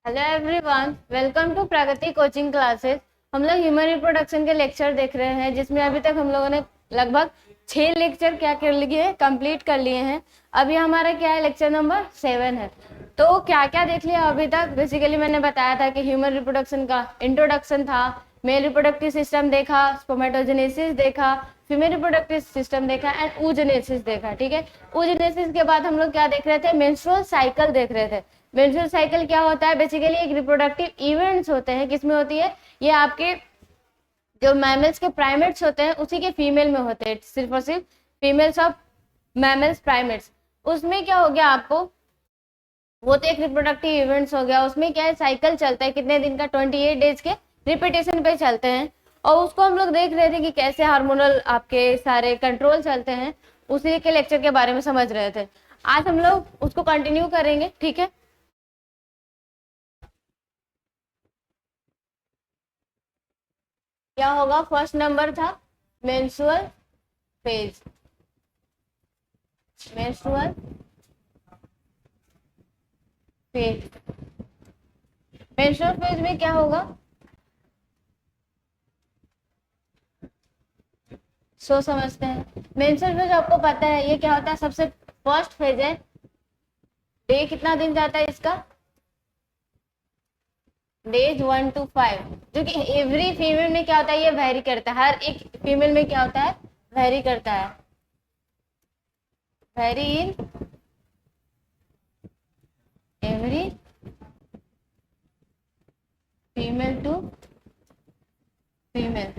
Hello everyone, welcome to Pragati coaching classes. हम लोग human reproduction के लेक्चर देख रहे हैं, जिसमें अभी तक हम लोगों ने लगभग 6 लेक्चर क्या कर लिए, कंप्लीट कर लिए हैं। अभी हमारा क्या है, लेक्चर नंबर 7 है। तो क्या क्या देख लिया अभी तक? बेसिकली मैंने बताया था कि ह्यूमन रिप्रोडक्शन का इंट्रोडक्शन था, मेल रिप्रोडक्टिव सिस्टम देखा, स्पर्मेटोजेनेसिस देखा, फीमेल रिप्रोडक्टिव सिस्टम देखा एंड oogenesis देखा। ठीक है, oogenesis के बाद हम लोग क्या देख रहे थे, मेंस्ट्रुअल साइकिल देख रहे थे। मेंस्ट्रुअल साइकिल क्या होता है? बेसिकली एक रिप्रोडक्टिव इवेंट्स होते हैं। किसमें होती है ये? आपके जो मैमल्स के प्राइमेट्स होते हैं उसी के फीमेल में होते हैं, सिर्फ और सिर्फ फीमेल्स ऑफ मैमल्स प्राइमेट्स। उसमें क्या हो गया आपको, वो तो एक रिप्रोडक्टिव इवेंट्स हो गया। उसमें क्या है, साइकिल चलता है कितने दिन का, 28 डेज के रिपीटेशन पे चलते हैं। और उसको हम लोग देख रहे थे कि कैसे हार्मोनल आपके सारे कंट्रोल चलते हैं, उसी के लेक्चर के बारे में समझ रहे थे। आज हम लोग उसको कंटिन्यू करेंगे। ठीक है, क्या होगा? फर्स्ट नंबर था menstrual phase. Menstrual phase, menstrual phase में क्या होगा, सो समझते हैं। मेंस्ट्रुअल फेज आपको पता है ये क्या होता है? सबसे फर्स्ट फेज है। डे कितना दिन जाता है इसका? डेज 1 to 5, जो कि एवरी फीमेल में क्या होता है, ये वेरी करता है। हर एक फीमेल में क्या होता है, वेरी करता है। Vary in every female to female.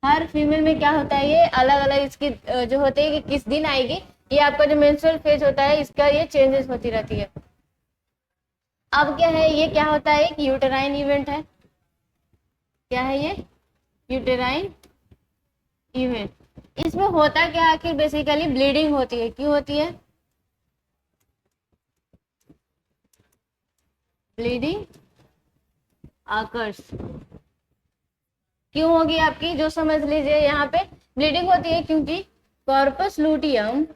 हर फीमेल में क्या होता है, ये अलग अलग इसकी जो होते हैं कि किस दिन आएगी, ये आपका जो मेंस्ट्रुअल फेज होता है इसका ये चेंजेस होती रहती है। अब क्या है, ये क्या होता है, एक यूटेराइन इवेंट है। क्या है ये? Uterine event. इसमें होता क्या है कि बेसिकली ब्लीडिंग होती है। क्यों होती है? ब्लीडिंग आकर्स क्यों होगी आपकी, जो समझ लीजिए। यहाँ पे ब्लीडिंग होती है क्योंकि corpus luteum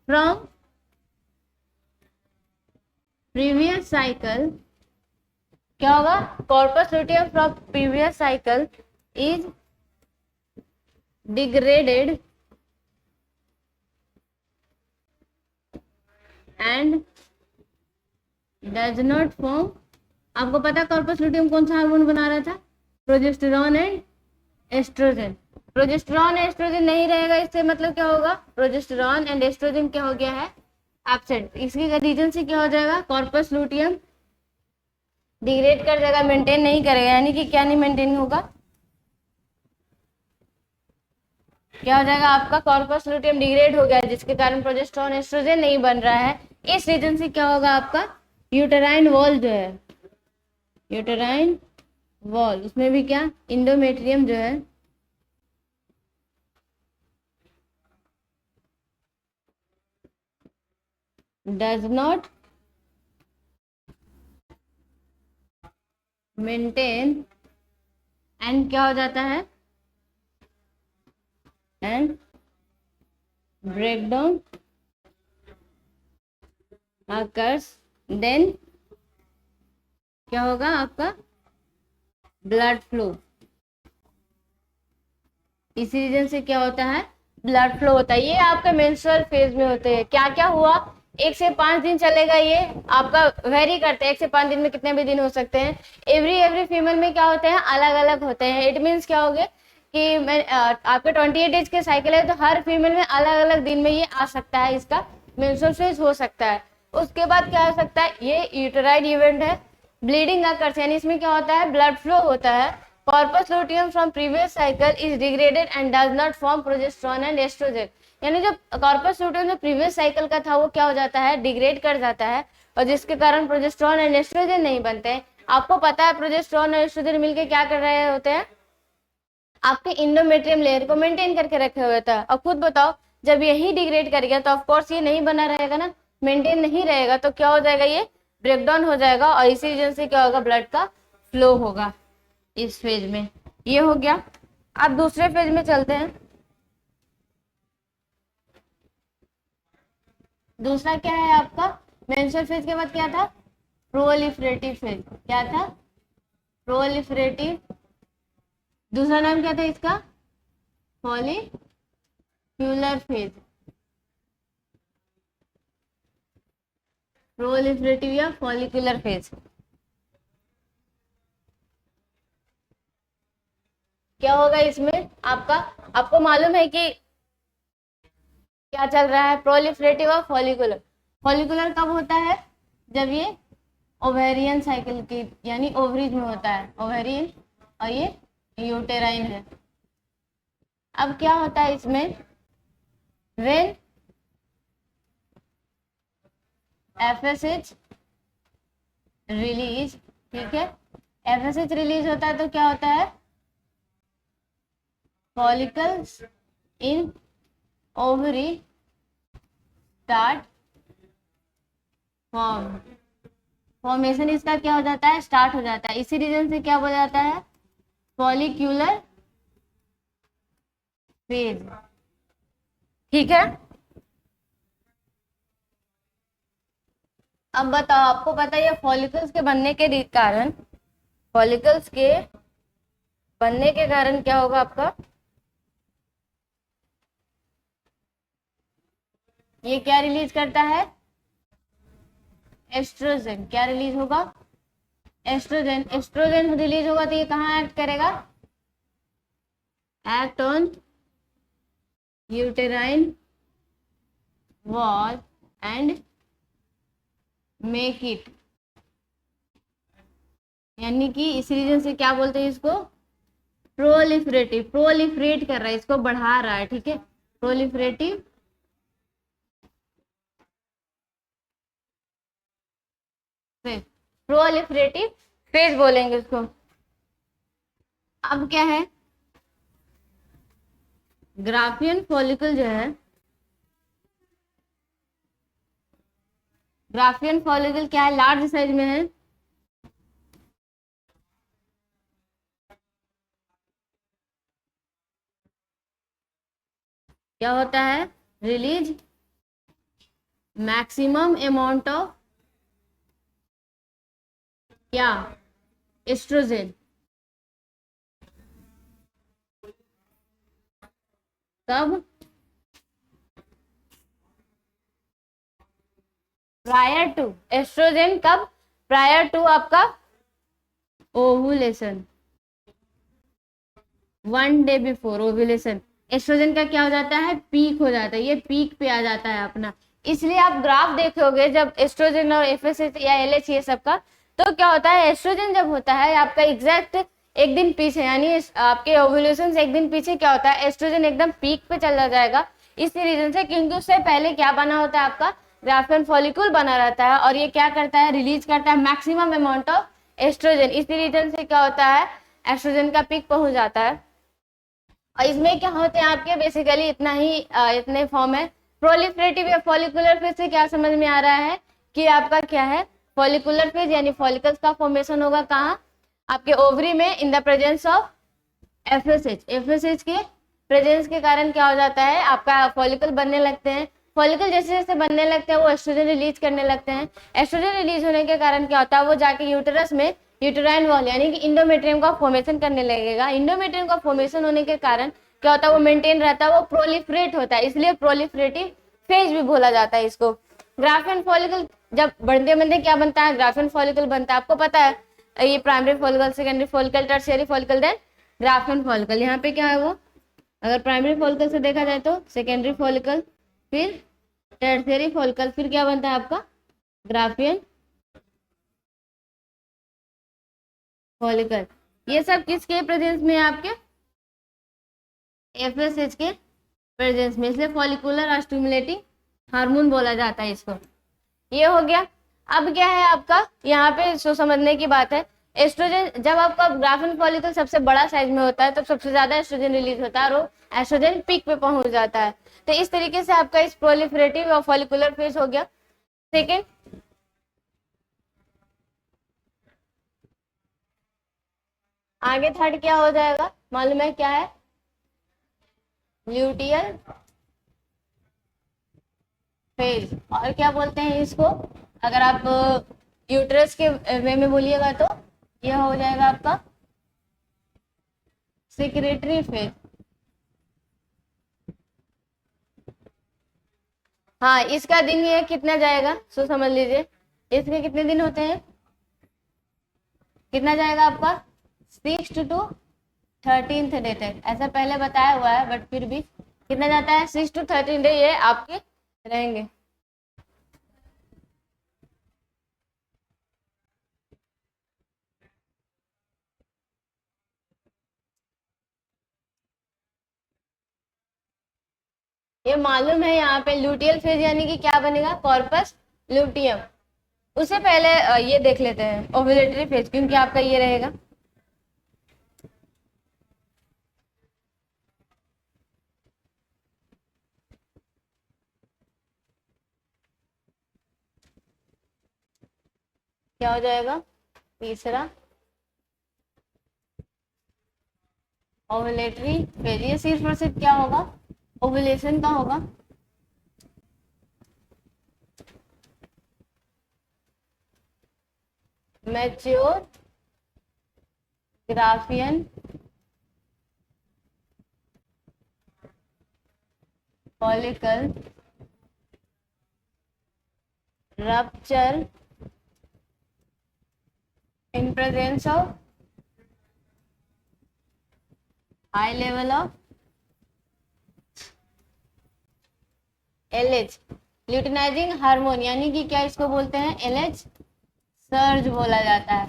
from previous cycle, क्या होगा? Corpus luteum from previous cycle is degraded and does not form. आपको पता है कॉर्पस लूटियम कौन सा हार्मोन बना रहा था? Progesterone and estrogen. Progesterone estrogen नहीं रहेगा, इससे मतलब क्या होगा, प्रोजेस्टेरॉन एंड एस्ट्रोजन क्या हो गया है, एब्सेंट। इसके रीजन से क्या हो जाएगा, कॉर्पस लूटियम डिग्रेड कर जाएगा, मेंटेन नहीं करेगा। यानी कि क्या नहीं मेंटेन होगा, क्या हो जाएगा आपका, कॉर्पस लूटियम डिग्रेड हो गया, जिसके कारण प्रोजेस्टेरॉन एस्ट्रोजन नहीं बन रहा है। इस रीजन से क्या होगा आपका, यूटेराइन वॉल जो है, यूटेराइन वॉल, उसमें भी क्या, इंडोमेट्रियम जो है डज नॉट मेंटेन एंड क्या हो जाता है, एंड ब्रेकडाउन occurs, देन क्या होगा आपका, ब्लड फ्लो। इसी रीजन से क्या होता है, ब्लड फ्लो होता है। ये आपका मेंस्ट्रुअल फेज में होते हैं। क्या क्या हुआ, 1 से 5 दिन चलेगा, ये आपका वेरी करते हैं। 1 से 5 दिन में कितने भी दिन हो सकते हैं। एवरी फीमेल में क्या होते हैं, अलग अलग होते हैं। इट मीन्स क्या हो गया कि आपके 28 डेज के साइकिल है, तो हर फीमेल में अलग अलग दिन में ये आ सकता है, इसका मेंस्ट्रुअल फेज हो सकता है। उसके बाद क्या हो सकता है, ये यूटेराइन इवेंट है। ब्लीडिंग अकर्स, यानी इसमें क्या होता है, ब्लड फ्लो होता है। Corpus luteum from previous cycle is degraded and does not form progesterone and estrogen. यानी जो कॉर्पस लूटियम जो प्रीवियस साइकिल का था वो क्या हो जाता है, डिग्रेड कर जाता है, और जिसके कारण प्रोजेस्टेरॉन एंड एस्ट्रोजन नहीं बनते हैं। आपको पता है प्रोजेस्टेरॉन और एस्ट्रोजन मिलकर क्या कर रहे होते हैं, आपके इंडोमेट्रियम लेयर को मेंटेन करके रखे हुए था। अब खुद बताओ, जब यही डिग्रेड कर गया तो ऑफकोर्स ये नहीं बना रहेगा ना, मेंटेन नहीं रहेगा, तो क्या हो जाएगा, ये ब्रेकडाउन हो जाएगा, और इसी रीजन से क्या होगा, ब्लड का फ्लो होगा इस फेज में। ये हो गया। अब दूसरे फेज में चलते हैं। दूसरा क्या है आपका, मेंस्ट्रुअल फेज के बाद क्या था, प्रोलिफरेटिव फेज। क्या था, प्रोलिफरेटिव। दूसरा नाम क्या था इसका, फॉलिक्यूलर फेज। प्रोलिफरेटिव या फॉलिक्यूलर फेज। क्या होगा इसमें आपका, आपको मालूम है कि क्या चल रहा है, प्रोलिफरेटिव और फॉलिकुलर। फॉलिकुलर कब होता है, जब ये ओवेरियन साइकिल की यानी ओवरीज में होता है, ओवेरियन, और ये यूटेराइन है। अब क्या होता है इसमें, व्हेन एफएसएच रिलीज, ठीक है, एफएसएच रिलीज होता है तो क्या होता है, follicles in ovary start form, formation इसका क्या हो जाता है, स्टार्ट हो जाता है। इसी रीजन से क्या बोला जाता है, फॉलिक्यूलर फेज, ठीक है। अब बताओ, आपको पता है फॉलिकल्स के बनने के कारण, फॉलिकल्स के बनने के कारण क्या होगा आपका, ये क्या रिलीज करता है, एस्ट्रोजन। क्या रिलीज होगा, एस्ट्रोजन। एस्ट्रोजन रिलीज होगा तो ये कहाँ एक्ट करेगा, act on uterine wall and make it, यानी कि इस रीजन से क्या बोलते हैं इसको, प्रोलिफरेटिव, प्रोलिफरेट कर रहा है, इसको बढ़ा रहा है, ठीक है, प्रोलिफरेटिव फेज, प्रोलिफरेटिव फेज बोलेंगे उसको। अब क्या है, ग्राफियन फॉलिकल जो है, ग्राफियन फॉलिकल क्या है, लार्ज साइज में है, क्या होता है, रिलीज मैक्सिमम अमाउंट ऑफ क्या, एस्ट्रोजन, कब, प्रायर टू, एस्ट्रोजन कब, प्रायर टू आपका ovulation, 1 day before ovulation estrogen का क्या हो जाता है, पीक हो जाता है, ये पीक पे आ जाता है अपना। इसलिए आप ग्राफ देखोगे जब एस्ट्रोजन और एफएसएच या एलएच ये सब का, तो क्या होता है, एस्ट्रोजन जब होता है आपका एग्जैक्ट एक दिन पीछे, यानी आपके ओवुलेशन से एक दिन पीछे क्या होता है, एस्ट्रोजन एकदम पीक पे चला जाएगा। इसी रीजन से, क्योंकि उससे पहले क्या बना होता है आपका, ग्राफियन फॉलिकल बना रहता है, और ये क्या करता है, रिलीज करता है मैक्सिमम अमाउंट ऑफ एस्ट्रोजन। इसी रीजन से क्या होता है, एस्ट्रोजन का पीक पहुंच जाता है। और इसमें क्या होते हैं आपके, बेसिकली इतना ही, इतने फॉर्म है। प्रोलिफरेटिव या फॉलिकुलर फेज से क्या समझ में आ रहा है कि आपका क्या है, फॉलिकुलर फेज यानी फॉलिकल्स का फॉर्मेशन होगा कहाँ, आपके ओवरी में, in the presence of FSH. FSH के प्रेजेंस के कारण क्या हो जाता है, आपका फॉलिकल बनने लगते हैं। फॉलिकल जैसे जैसे बनने लगते हैं वो एस्ट्रोजन रिलीज करने लगते हैं। एस्ट्रोजन रिलीज होने के कारण क्या होता है, वो जाके यूटेरस में यूटेराइन वॉल यानी कि इंडोमेट्रियम का फॉर्मेशन करने लगेगा। इंडोमेट्रियम का फॉर्मेशन होने के कारण क्या होता है, वो मेंटेन रहता है, वो प्रोलिफरेट होता है, इसलिए प्रोलिफरेटिव फेज भी बोला जाता है इसको। ग्राफियन फॉलिकल जब बढ़ते बढ़ते क्या बनता है, ग्राफियन फॉलिकल बनता है, आपको पता है, ये primary follicle, secondary follicle, tertiary follicle, then Graafian follicle. यहाँ पे क्या है वो, अगर प्राइमरी फॉलिकल से देखा जाए तो सेकेंडरी फॉलिकल, फिर टर्शियरी फॉलिकल, फिर क्या बनता है आपका, ग्राफियन फॉलिकल। ये सब किसके प्रेजेंस में है, आपके एफएसएच के प्रेजेंस में, इसलिए फॉलिकुलर स्टिमुलेटिंग हार्मोन बोला जाता है इसको। ये हो गया। अब क्या है आपका, यहाँ पे सो समझने की बात है, एस्ट्रोजन जब आपका ग्राफियन फॉलिकल सबसे बड़ा साइज में होता है तब सबसे ज्यादा एस्ट्रोजन रिलीज होता है और वो एस्ट्रोजन पीक पे पहुंच जाता है। तो इस तरीके से आपका इस प्रोलिफरेटिव और फॉलिकुलर फेज हो गया। सेकेंड, आगे थर्ड क्या हो जाएगा, मालूम है क्या है, ल्यूटियल फेज। और क्या बोलते हैं इसको, अगर आप यूट्रस के वे में बोलिएगा तो यह हो जाएगा आपका सेक्रेटरी फेज। हाँ, इसका दिन ये कितना जाएगा सो समझ लीजिए, इसके कितने दिन होते हैं, कितना जाएगा आपका 6 to 13th डे तक, ऐसा पहले बताया हुआ है बट फिर भी कितना जाता है 6 to 13 डे ये आपके रहेंगे। ये मालूम है यहाँ पे ल्यूटियल फेज यानी कि क्या बनेगा, कॉर्पस ल्यूटियम। उससे पहले ये देख लेते हैं ओव्यूलेटरी फेज, क्योंकि आपका ये रहेगा। क्या हो जाएगा तीसरा ओव्यूलेटरी फेज। ये सिर्फ और सिर्फ क्या होगा, ओव्यूलेशन का होगा। Mature Graafian follicle rupture in presence of high level of LH luteinizing hormone, यानी कि क्या इसको बोलते हैं LH सर्ज बोला जाता है।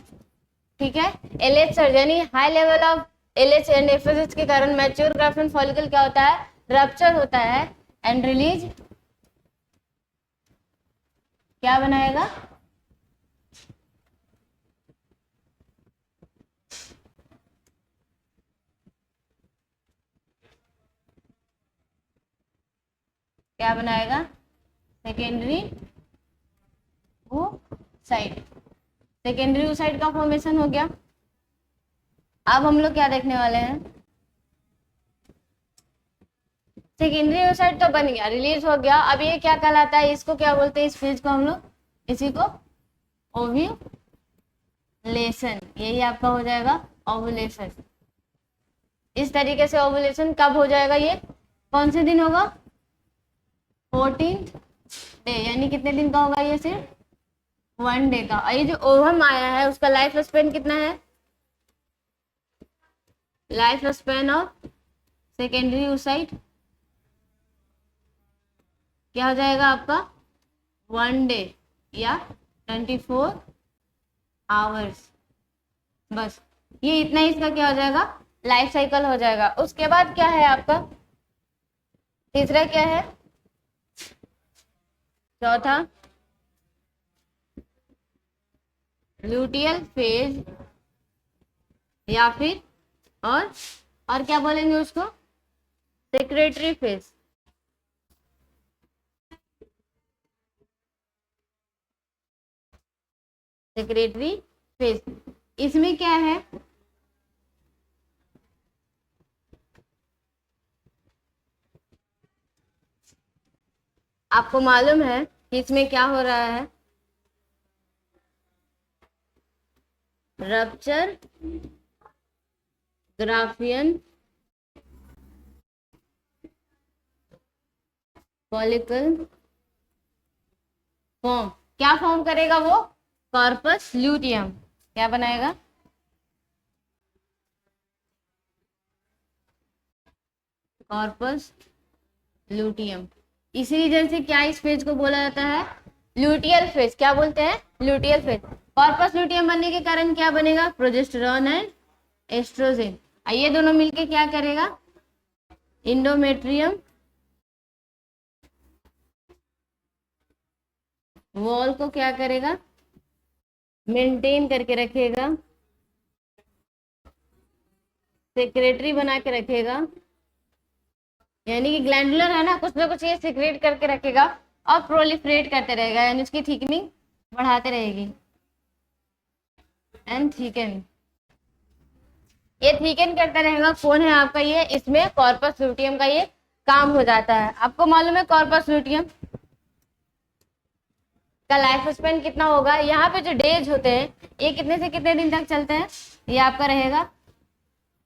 ठीक है, LH सर्ज यानी high level of LH and FSH के कारण मैच्योर ग्राफियन फॉलिकल क्या होता है, रप्चर होता है एंड रिलीज क्या बनाएगा, क्या बनाएगा सेकेंडरी oocyte। सेकेंडरी oocyte का फॉर्मेशन हो गया। अब हम लोग क्या देखने वाले हैं, सेकेंडरी oocyte तो बन गया, रिलीज हो गया। अब ये क्या कहलाता है, इसको क्या बोलते हैं, इस फेज को हम लोग, इसी को ओव्यूलेशन, यही आपका हो जाएगा ओव्यूलेशन। इस तरीके से ओव्यूलेशन कब हो जाएगा, ये कौन से दिन होगा, 14th डे, यानी कितने दिन का होगा ये, सिर्फ 1 डे का। और ये जो ओवम आया है उसका लाइफ स्पेन कितना है, life span of secondary oocyte क्या हो जाएगा आपका 1 डे या 24 आवर्स। बस ये इतना ही इसका क्या हो जाएगा, लाइफ साइकिल हो जाएगा। उसके बाद क्या है आपका तीसरा, क्या है चौथा, ल्यूटियल फेज या फिर और क्या बोलेंगे उसको, सेक्रेटरी फेज। सेक्रेटरी फेज इसमें क्या है, आपको मालूम है कि इसमें क्या हो रहा है, रप्चर ग्राफियन फॉलिकल फॉर्म, क्या फॉर्म करेगा वो, कॉर्पस ल्यूटियम, क्या बनाएगा, कॉर्पस ल्यूटियम। इसी वजह से क्या इस फेज को बोला जाता है, ल्यूटियल फेज। क्या बोलते हैं, ल्यूटियल फेज। कॉर्पस ल्यूटियम बनने के कारण क्या बनेगा, प्रोजेस्टेरॉन एंड एस्ट्रोजन। ये दोनों मिलके क्या करेगा, इंडोमेट्रियम वॉल को क्या करेगा, मेंटेन करके रखेगा, सेक्रेटरी बना के रखेगा, यानी कि ग्लैंडुलर है ना, कुछ ना कुछ ये सिक्रेट करके रखेगा और प्रोलिफरेट करते रहेगा, यानी उसकी थिकनिंग बढ़ाते रहेगी एंड थिकन। ये थिकन करता रहेगा, कौन है आपका ये, इसमें कॉर्पस ल्यूटियम का ये काम हो जाता है। आपको मालूम है कॉर्पस लुटियम का लाइफ स्पेन कितना होगा। यहाँ पे जो डेज होते हैं ये कितने से कितने दिन तक चलते हैं, ये आपका रहेगा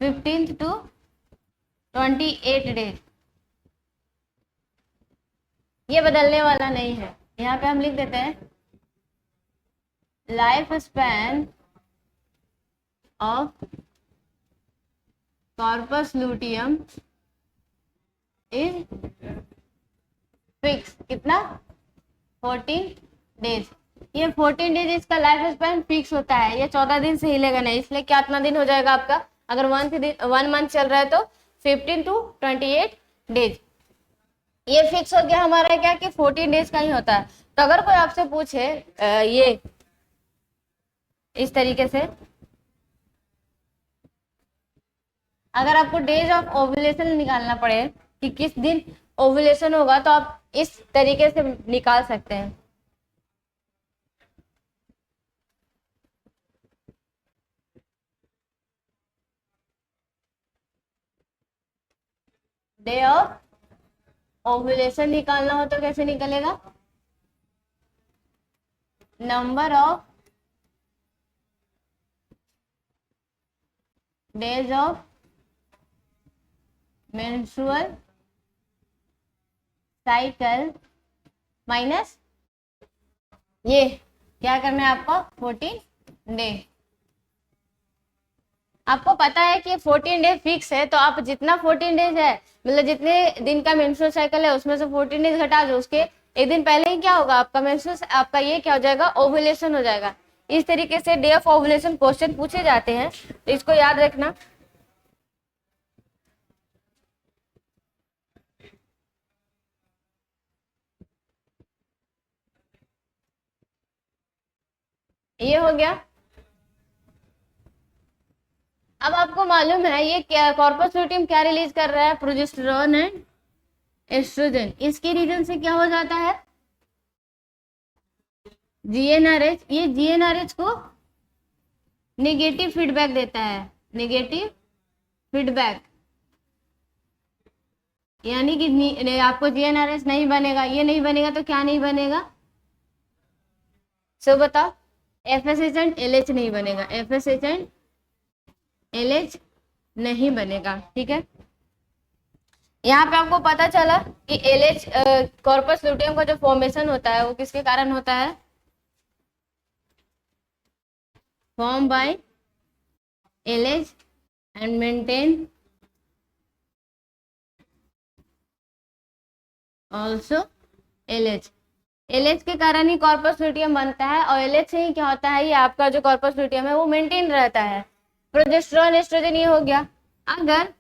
15 to 28 डेज। ये बदलने वाला नहीं है। यहाँ पे हम लिख देते हैं life span of corpus luteum is fix. कितना? 14 डेज। ये 14 डेज इसका लाइफ स्पैन फिक्स होता है। ये 14 दिन से हिलेगा नहीं, इसलिए कितना दिन हो जाएगा आपका, अगर 1 मंथ चल रहा है तो 15 to 28 डेज। ये फिक्स हो गया हमारा क्या कि 14 डेज का ही होता है। तो अगर कोई आपसे पूछे ये इस तरीके से, अगर आपको डेज ऑफ ओव्यूलेशन निकालना पड़े कि किस दिन ओव्यूलेशन होगा, तो आप इस तरीके से निकाल सकते हैं। डे ऑफ ओव्यूलेशन निकालना हो तो कैसे निकलेगा? Number of days of menstrual cycle minus ये क्या करना है आपको 14 डे। आपको पता है कि 14 डे फिक्स है, तो आप जितना 14 डेज है, मतलब जितने दिन का मेंस्ट्रुअल साइकिल है उसमें से 14 डेज घटा दो, उसके एक दिन पहले ही क्या होगा आपका मेंस्ट्रुअल, आपका ये क्या हो जाएगा ओव्यूलेशन हो जाएगा। इस तरीके से डे ऑफ ओव्यूलेशन क्वेश्चन पूछे जाते हैं, तो इसको याद रखना। ये हो गया। अब आपको मालूम है ये क्या कॉर्पस लुटियम क्या रिलीज कर रहा है? Progesterone and estrogen. इसके रीजन से क्या हो जाता है? जीएनआरएच। ये जीएनआरएच को नेगेटिव फीडबैक देता है, नेगेटिव फीडबैक, यानी कि आपको जीएनआरएच नहीं बनेगा। ये नहीं बनेगा तो क्या नहीं बनेगा? सो बताओ। एफएसएच एंड एलएच नहीं बनेगा, एफएसएच एंड एलएच नहीं बनेगा। ठीक है, यहाँ पे आपको पता चला कि एलएच कॉर्पस लुटियम का जो फॉर्मेशन होता है वो किसके कारण होता है? Form by LH and maintain also LH. LH के कारण ही कॉर्पस लुटियम बनता है, और एलएच से ही क्या होता है, ये आपका जो कॉर्पस लुटियम है वो मेंटेन रहता है। प्रोजेस्टेरॉन एस्ट्रोजन ये हो गया। अगर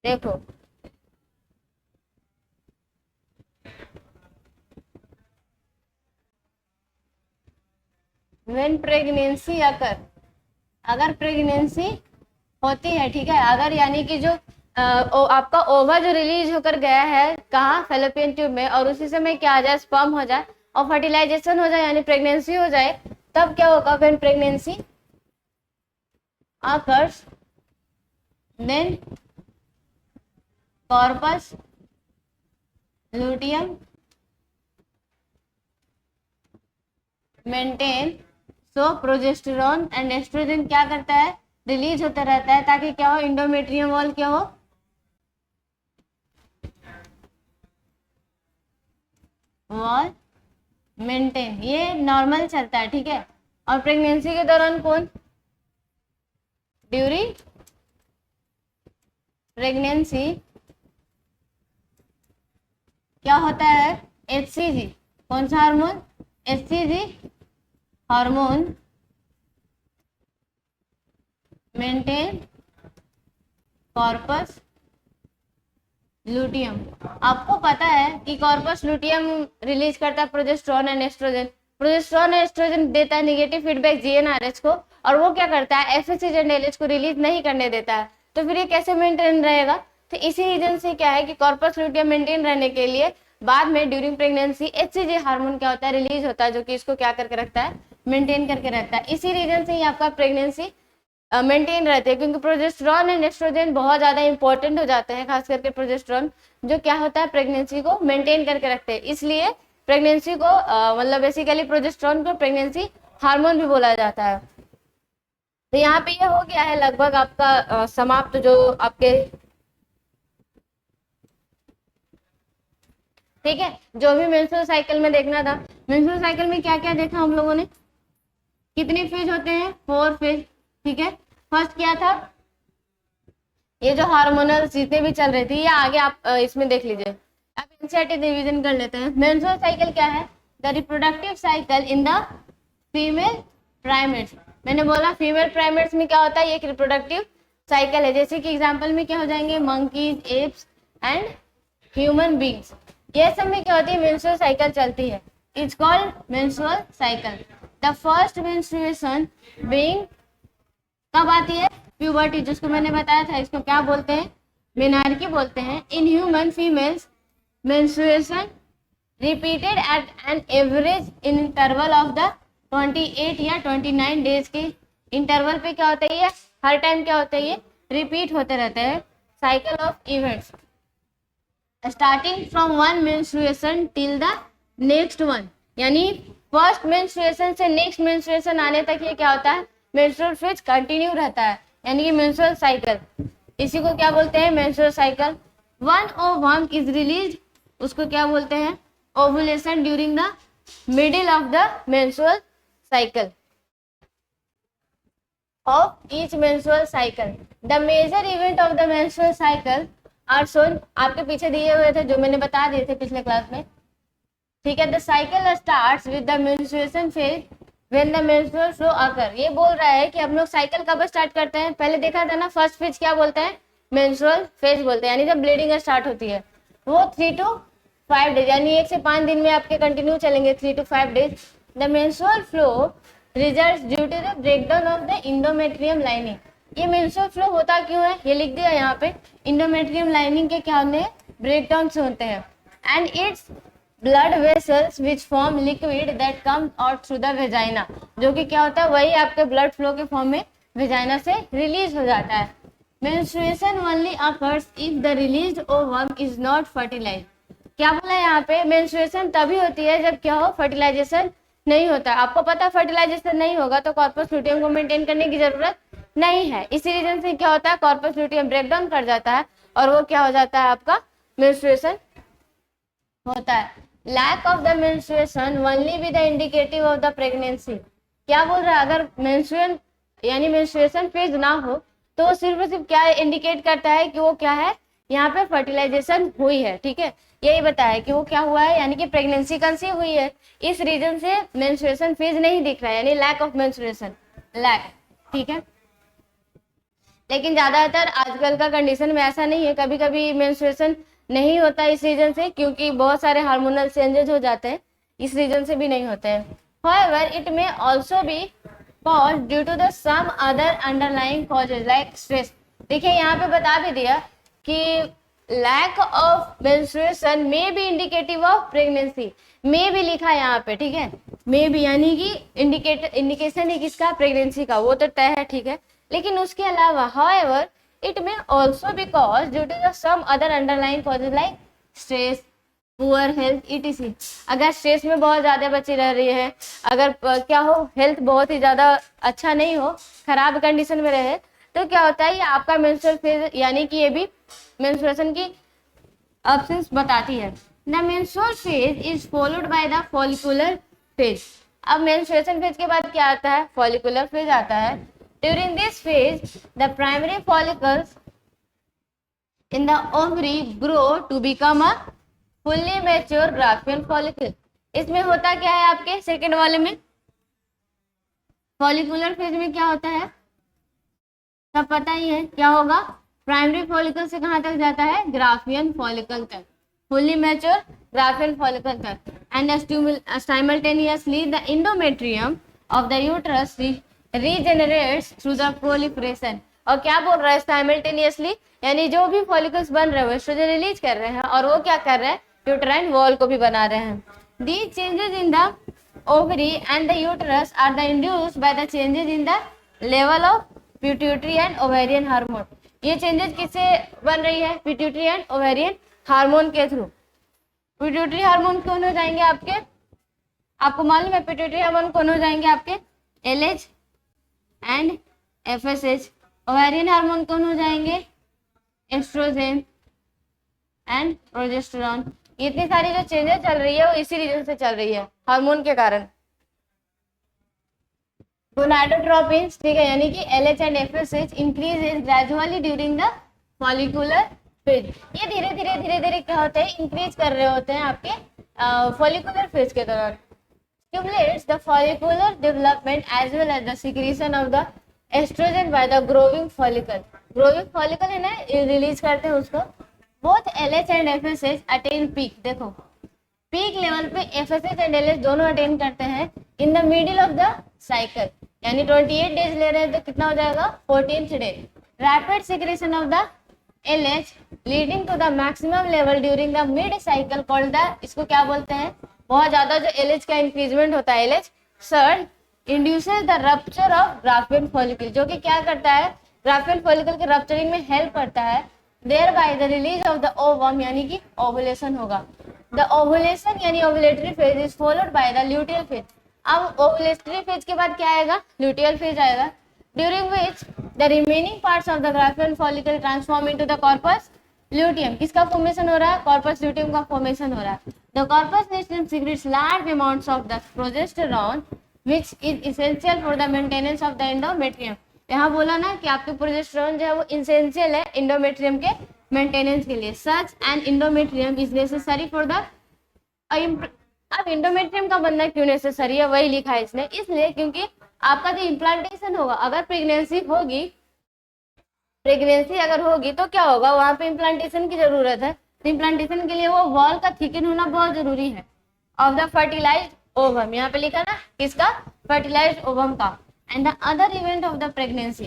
देखो व्हेन प्रेगनेंसी अकर, अगर प्रेगनेंसी होती है, ठीक है, अगर यानी कि जो आपका ओवा जो रिलीज होकर गया है कहाँ, फैलोपियन ट्यूब में, और उसी समय क्या आ जाए, स्पर्म हो जाए और फर्टिलाइजेशन हो जाए यानी प्रेगनेंसी हो जाए, तब क्या होगा? When pregnancy occurs then corpus luteum maintain. So progesterone and estrogen क्या करता है? रिलीज होता रहता है, ताकि क्या हो? इंडोमेट्रियम वॉल क्या हो? Wall maintain. ये नॉर्मल चलता है, ठीक है। और प्रेगनेंसी के दौरान कौन? ड्यूरिंग प्रेगनेंसी क्या होता है? एचसीजी। कौन सा hormone? HCG hormone maintain corpus luteum. आपको पता है कि कॉर्पस लुटियम रिलीज करता है progesterone and estrogen. Progesterone and estrogen देता है नेगेटिव फीडबैक जीएनआरएच को, और वो क्या करता है? एफएसएच एंड एलएच को रिलीज नहीं करने देता है। तो फिर ये कैसे मेंटेन रहेगा? तो इसी रीजन से क्या है कि कॉर्पस लुटियम मेंटेन रहने के लिए बाद में ड्यूरिंग प्रेगनेंसी एचसीजी हार्मोन क्या होता है, रिलीज होता है, जो कि इसको क्या करके रखता है, मेंटेन करके रखता है। इसी रीजन से ही आपका प्रेगनेंसी मेंटेन रहते हैं, क्योंकि प्रोजेस्टेरॉन एंड एस्ट्रोजन बहुत ज्यादा इंपॉर्टेंट हो जाते हैं, खास करके प्रोजेस्टेरॉन जो क्या होता है प्रेगनेंसी को मेंटेन करके रखते हैं। इसलिए प्रेगनेंसी को मतलब बेसिकली प्रोजेस्टेरॉन को प्रेगनेंसी हार्मोन भी बोला जाता है। तो यहाँ पे ये हो गया है लगभग आपका समाप्त जो आपके, ठीक है, जो भी मेंस्ट्रुअल साइकिल में देखना था। मेंस्ट्रुअल साइकिल में क्या क्या देखा हम लोगों ने, कितने फेज होते हैं, 4 फेज, ठीक है। फर्स्ट क्या था, ये जो हार्मोनल जितने भी चल रही थी, या आगे आप इसमें देख लीजिए, आप एनसीईआरटी रिवीजन कर लेते हैं। मेंस्ट्रुअल साइकिल क्या है, the reproductive cycle in the female primates. मैंने बोला फीमेल प्राइमेट्स में क्या होता है, ये एक रिप्रोडक्टिव साइकिल है। जैसे कि एग्जांपल में क्या हो जाएंगे, monkeys, apps and human beings, ये सब में क्या होती है, मेंस्ट्रुअल साइकिल चलती है। It's called menstrual cycle. The first menstruation being कब आती है, प्यूबर्टी, जिसको मैंने बताया था, इसको क्या बोलते हैं, मेनार्की बोलते हैं। In human females menstruation repeated at an average in interval of the 28 या 29 डेज के इंटरवल पे क्या होता है, ये हर टाइम क्या होता है, ये रिपीट होते रहते हैं। Cycle of events starting from one menstruation till the next one, यानी फर्स्ट मेंस्ट्रुएशन से नेक्स्ट मेंस्ट्रुएशन आने तक ये क्या होता है, मेंस्ट्रुअल फेज कंटिन्यू रहता है, यानी कि मेंस्ट्रुअल साइकिल। इसी को क्या बोलते हैं, menstrual cycle. One ovum is release, उसको क्या बोलते हैं, ovulation during the middle of the menstrual cycle of each menstrual cycle. The major event of the menstrual cycle are shown, आपके पीछे दिए हुए थे जो मैंने बता दिए थे पिछले क्लास में, ठीक है। The cycle starts with the menstruation phase when the menstrual flow occur. ये बोल रहा है कि हम लोग साइकिल कब स्टार्ट करते हैं, पहले देखा था ना, फर्स्ट फेज क्या बोलते हैं, मेंस्ट्रुअल फेज बोलते हैं, यानी जब ब्लीडिंग स्टार्ट होती है, वो 3 to 5 डेज, यानी 1 से 5 दिन में आपके कंटिन्यू चलेंगे, 3 to 5 days. The menstrual flow results due to the breakdown of the endometrium lining. ये मेंस्ट्रुअल फ्लो होता क्यों है, ये लिख दिया यहाँ पे, इंडोमेट्रियम लाइनिंग के क्या होते हैं, ब्रेकडाउन से होते हैं। And it's blood vessels which form liquid that come out through the vagina, जो कि क्या होता है, वही आपके ब्लड फ्लो के फॉर्म में वेजाइना से रिलीज हो जाता है। Menstruation only occurs if the released ovum is not fertilized. क्या बोला यहाँ पे, मेंस्ट्रुएशन तभी होती है जब क्या हो, फर्टिलाइजेशन नहीं होता। आपको पता है फर्टिलाइजेशन नहीं होगा तो कॉर्पस लुटियम को मेंटेन करने की जरूरत नहीं है। इसी रीजन से क्या होता है, कॉर्पस लुटियम ब्रेकडाउन कर जाता है और वो क्या हो जाता है, आपका मेंस्ट्रुएशन होता है। Lack of the menstruation only with the indicative of the pregnancy. क्या बोल रहा है, अगर मेंस्ट्रुएशन यानी मेंस्ट्रुएशन फेज ना हो तो वो सिर्फ क्या इंडिकेट करता है कि वो क्या है, यहाँ पे फर्टिलाइजेशन हुई है, ठीक है, यही बताया कि वो क्या हुआ है, यानी कि प्रेगनेंसी कंसीव हुई है। इस रीजन से मेंस्ट्रुएशन फेज नहीं दिख रहा है, यानी लैक ऑफ मेंस्ट्रुएशन, लैक, ठीक है। लेकिन ज्यादातर आजकल का कंडीशन में ऐसा नहीं है, कभी कभी मेंस्ट्रुएशन नहीं होता इस रीजन से, क्योंकि बहुत सारे हार्मोनल चेंजेस हो जाते हैं, इस रीजन से भी नहीं होते हैं। However, it may also be caused due to the some other underlying causes like stress। देखिए यहाँ पे बता भी दिया कि lack of menstruation may be indicative of pregnancy, may भी लिखा है यहाँ पे, ठीक है, may भी यानी कि इंडिकेशन है किसका, प्रेगनेंसी का, वो तो तय है, ठीक है। लेकिन उसके अलावा however it may also be caused due to the some other underlying causes like stress, poor health etc। अगर स्ट्रेस में बहुत ज्यादा बची रह रही है, अगर क्या हो, हेल्थ बहुत ही ज्यादा अच्छा नहीं हो, खराब कंडीशन में रहे, तो क्या होता है, ये आपका मेंस्ट्रुअल फेज यानी कि ये भी मेंस्ट्रुएशन की एब्सेंस बताती है। The menstrual phase is followed by the follicular phase. अब मेंस्ट्रुएशन फेज के बाद क्या आता है, फॉलिकुलर फेज आता है। During this phase the primary follicles in the ovary grow to become a fully mature Graafian follicle. इसमें होता क्या है, आपके सेकेंड वाले में फॉलिकुलर फेज में क्या होता है, सब पता ही है क्या होगा, प्राइमरी फॉलिकल से कहां तक जाता है, ग्राफियन फॉलिकल तक, फुल्ली मैच्योर ग्राफियन फॉलिकल तक। And simultaneously the endometrium of the uterus regenerates through the proliferation. और क्या बोल रहा है साइमल्टेनियसली, यानी जो भी फॉलिकल्स बन रहे हैं वो एस्ट्रोजन रिलीज कर रहे हैं और वो क्या कर रहे हैं यूटेराइन वॉल को भी बना रहे हैं। These changes in the ovary and the uterus are the induced by the changes in the level of pituitary and ovarian hormone। ये चेंजेस किससे बन रही है, पिट्यूटरी एंड ओवेरियन हार्मोन के थ्रू। पिट्यूटरी हार्मोन कौन हो जाएंगे आपके, आपको मालूम है पिट्यूटरी हार्मोन कौन हो जाएंगे आपके, LH and FSH। Ovarian hormone कौन हो जाएंगे, एस्ट्रोजन एंड प्रोजेस्टेरॉन। इतनी सारी जो चेंजेस चल रही है वो इसी रीजन से चल रही है, हार्मोन के कारण। गोनाडोट्रोपिन्स, ठीक है, यानी कि LH and FSH increase gradually during the follicular phase. ये धीरे धीरे क्या होते हैं, इंक्रीज कर रहे होते हैं आपके फॉलिकुलर फेज के दौरान। Stimulates the follicular development as well as the secretion of the estrogen by the growing follicle। growing follicle है ना, रिलीज करते हैं उसको। Both LH and FSH attain peak, देखो पीक लेवल पे FSH एंड LH दोनों अटेन करते हैं in the middle of the cycle, यानी 28 डेज ले रहे हैं तो कितना हो जाएगा 14th day. Rapid secretion of the LH leading to the maximum level during the mid cycle called the, इसको क्या बोलते हैं, बहुत ज्यादा जो LH का इंक्रीजमेंट होता है LH surge induces the rupture of Graafian follicle, जो कि क्या करता है ग्राफियन फॉलिकल के रप्चरिंग में हेल्प करता है। Thereby the release of the ovum, यानी कि ओवुलेशन होगा। द ओवुलेशन यानी ovulatory phase is followed by the luteal phase. अब ओवुलेटरी फेज के बाद क्या आएगा, ल्यूटियल फेज आएगा, during which the remaining parts of the Graafian follicle transform into the corpus luteum. किसका फॉर्मेशन हो रहा है, कॉर्पस ल्यूटियम का फॉर्मेशन हो रहा है। The corpus luteum secrets large amounts of the progesterone which is essential for the maintenance of the endometrium. यहाँ बोला ना कि आपके प्रोजेस्टेरॉन जो है वो एसेंशियल है एंडोमेट्रियम के मेंटेनेंस के लिए। Such and endometrium is necessary for the, अब एंडोमेट्रियम का बनना क्यों नेसेसरी है, वही लिखा है इसने, इसलिए क्योंकि आपका जो इम्प्लांटेशन होगा, अगर प्रेगनेंसी अगर होगी तो क्या होगा, वहां पे इम्प्लांटेशन की जरूरत है। तो इम्प्लांटेशन के लिए वो वॉल का थिकन होना बहुत जरूरी है ऑफ द फर्टिलाइज्ड ओवम। यहाँ पे लिखा ना किसका, फर्टिलाइज्ड ओवम का। And the other event of the pregnancy,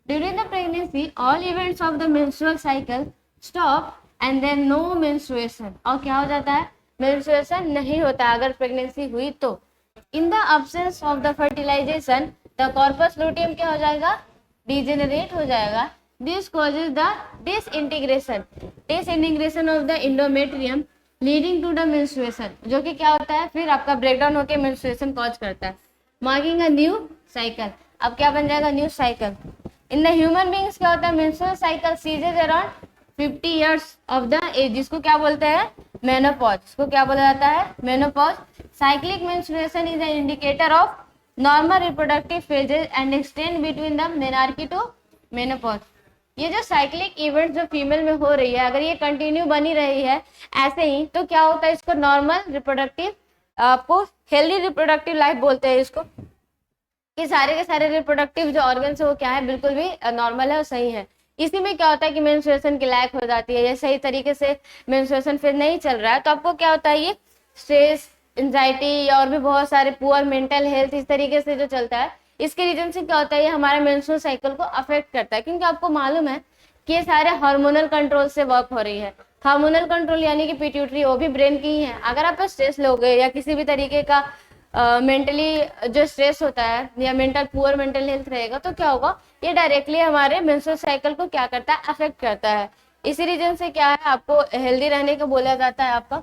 during the pregnancy all events of the menstrual cycle stop and then no menstruation. और क्या हो जाता है, मेंस्ट्रुएशन नहीं होता अगर प्रेगनेंसी हुई तो। In the absence of the fertilization the corpus luteum क्या हो जाएगा, डिजेनरेट हो जाएगा। This causes the disintegration of the endometrium leading to the menstruation, जो कि क्या होता है फिर आपका ब्रेकडाउन होकर मेंस्ट्रुएशन कॉज करता है। मार्किंग अ न्यू साइकिल, अब क्या बन जाएगा, new cycle. In the human beings क्या होता है, menstrual cycle ceases around 50 years of the age, जिसको क्या बोलते हैं मेनोपॉज, इसको क्या बोला जाता है menopause. Cyclic menstruation is an indicator of normal reproductive phases and extend between the menarche to menopause. ये जो साइक्लिक इवेंट जो फीमेल में हो रही है, अगर ये कंटिन्यू बनी रही है ऐसे ही, तो क्या होता है, इसको नॉर्मल रिप्रोडक्टिव, आपको हेल्दी रिप्रोडक्टिव लाइफ बोलते हैं इसको, कि सारे के सारे रिप्रोडक्टिव जो ऑर्गन्स है वो क्या है, बिल्कुल भी नॉर्मल है और सही है। इसी में क्या होता है कि मेंस्ट्रुएशन की लैक हो जाती है या सही तरीके से मेंस्ट्रुएशन फिर नहीं चल रहा है, तो आपको क्या होता है, ये स्ट्रेस, एंजाइटी और भी बहुत सारे पुअर मेंटल हेल्थ इस तरीके से जो चलता है, इसके रीजन से क्या होता है, ये हमारे मेंस्ट्रुअल साइकिल को अफेक्ट करता है। क्योंकि आपको मालूम है कि ये सारे हार्मोनल कंट्रोल से वर्क हो रही है। हार्मोनल कंट्रोल यानी कि पिट्यूटरी, वो भी ब्रेन की ही है। अगर आप स्ट्रेस लोगे या किसी भी तरीके का मेंटली जो स्ट्रेस होता है या मेंटल पुअर मेंटल हेल्थ रहेगा, तो क्या होगा, ये डायरेक्टली हमारे मेंस्ट्रुअल साइकिल को क्या करता है, अफेक्ट करता है। इसी रीजन से क्या है, आपको हेल्दी रहने को बोला जाता है आपका।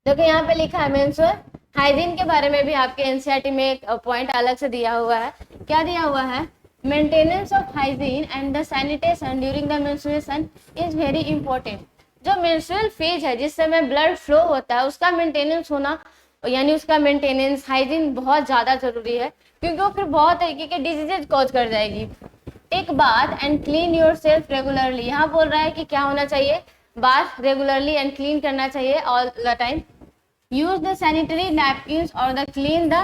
देखो यहाँ पे लिखा है मेंस्ट्रुअल हाइजीन के बारे में भी आपके एनसीईआरटी में एक पॉइंट अलग से दिया हुआ है। क्या दिया हुआ है, maintenance of hygiene and the sanitation during the menstruation is very important. जो मेंस्ट्रुअल फेज है, जिस समय ब्लड फ्लो होता है, उसका मेंटेनेंस होना, यानी उसका मेंटेनेंस हाइजीन बहुत ज्यादा जरूरी है, क्योंकि वो फिर बहुत तरीके के डिजीजेज कॉज कर जाएगी। Take bath and clean yourself regularly, यहाँ बोल रहा है कि क्या होना चाहिए, बाथ रेगुलरली एंड क्लीन करना चाहिए all the time. Use the sanitary napkins और the clean the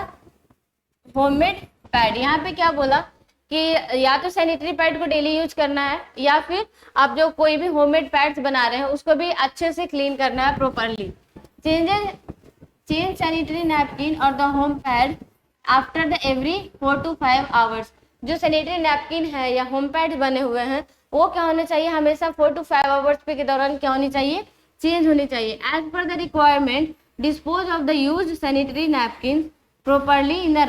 homemade pad. यहाँ पे क्या बोला कि या तो सैनिटरी पैड को डेली यूज करना है, या फिर आप जो कोई भी होममेड पैड्स बना रहे हैं उसको भी अच्छे से क्लीन करना है प्रॉपरली। चेंज सैनिटरी नैपकिन और the home pad after the every 4 to 5 hours। जो सैनिटरी नैपकिन है या होम पैड्स बने हुए हैं वो क्या होने चाहिए, हमेशा 4 to 5 आवर्स पे के दौरान क्या होनी चाहिए, चेंज होनी चाहिए। As per the requirement dispose of the use sanitary napkin properly in the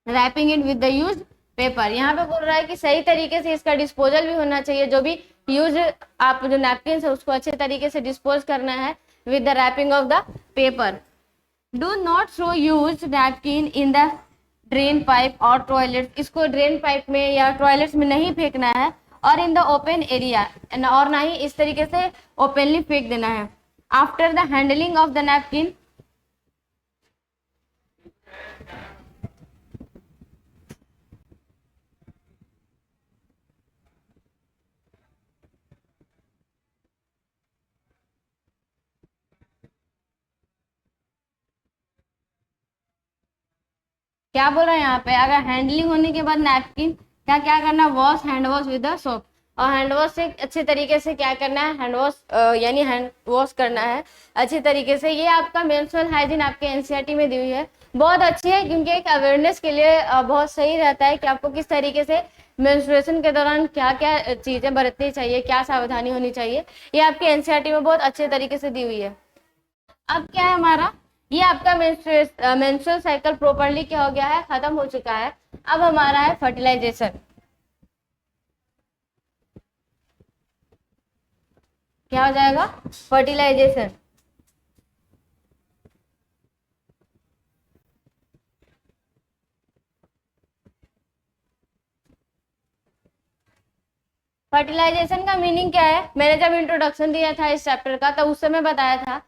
wrapping it with the use paper. यहाँ पे बोल रहा है कि सही तरीके से इसका डिस्पोजल भी होना चाहिए, जो भी यूज आप जो नैपकिन है उसको अच्छे तरीके से डिस्पोज करना है with the wrapping of the paper. Do not throw use napkin in the drain pipe और टॉयलेट, इसको ड्रेन पाइप में या टॉयलेट्स में नहीं फेंकना है, और इन द ओपन एरिया, और ना ही इस तरीके से ओपनली फेंक देना है। After the handling of the napkin, क्या बोल रहा है यहाँ पे, अगर हैंडलिंग होने के बाद नैपकिन क्या क्या करना, wash hand wash with the soap, और हैंड वॉश से अच्छे तरीके से क्या करना है, हैंड वॉश यानी हैंड वॉश करना है अच्छे तरीके से। ये आपका मेंस्ट्रुअल हाइजीन आपके एनसीईआरटी में दी हुई है, बहुत अच्छी है, क्योंकि एक अवेयरनेस के लिए बहुत सही रहता है कि आपको किस तरीके से मेंस्ट्रुएशन के दौरान क्या क्या चीजें बरतनी चाहिए, क्या सावधानी होनी चाहिए, ये आपके एनसीईआरटी में बहुत अच्छे तरीके से दी हुई है। अब क्या है हमारा, ये आपका मेंस्ट्रुअल साइकिल प्रॉपर्ली क्या हो गया है, खत्म हो चुका है। अब हमारा है फर्टिलाइजेशन। क्या हो जाएगा, फर्टिलाइजेशन। फर्टिलाइजेशन का मीनिंग क्या है, मैंने जब इंट्रोडक्शन दिया था इस चैप्टर का तब उस समय बताया था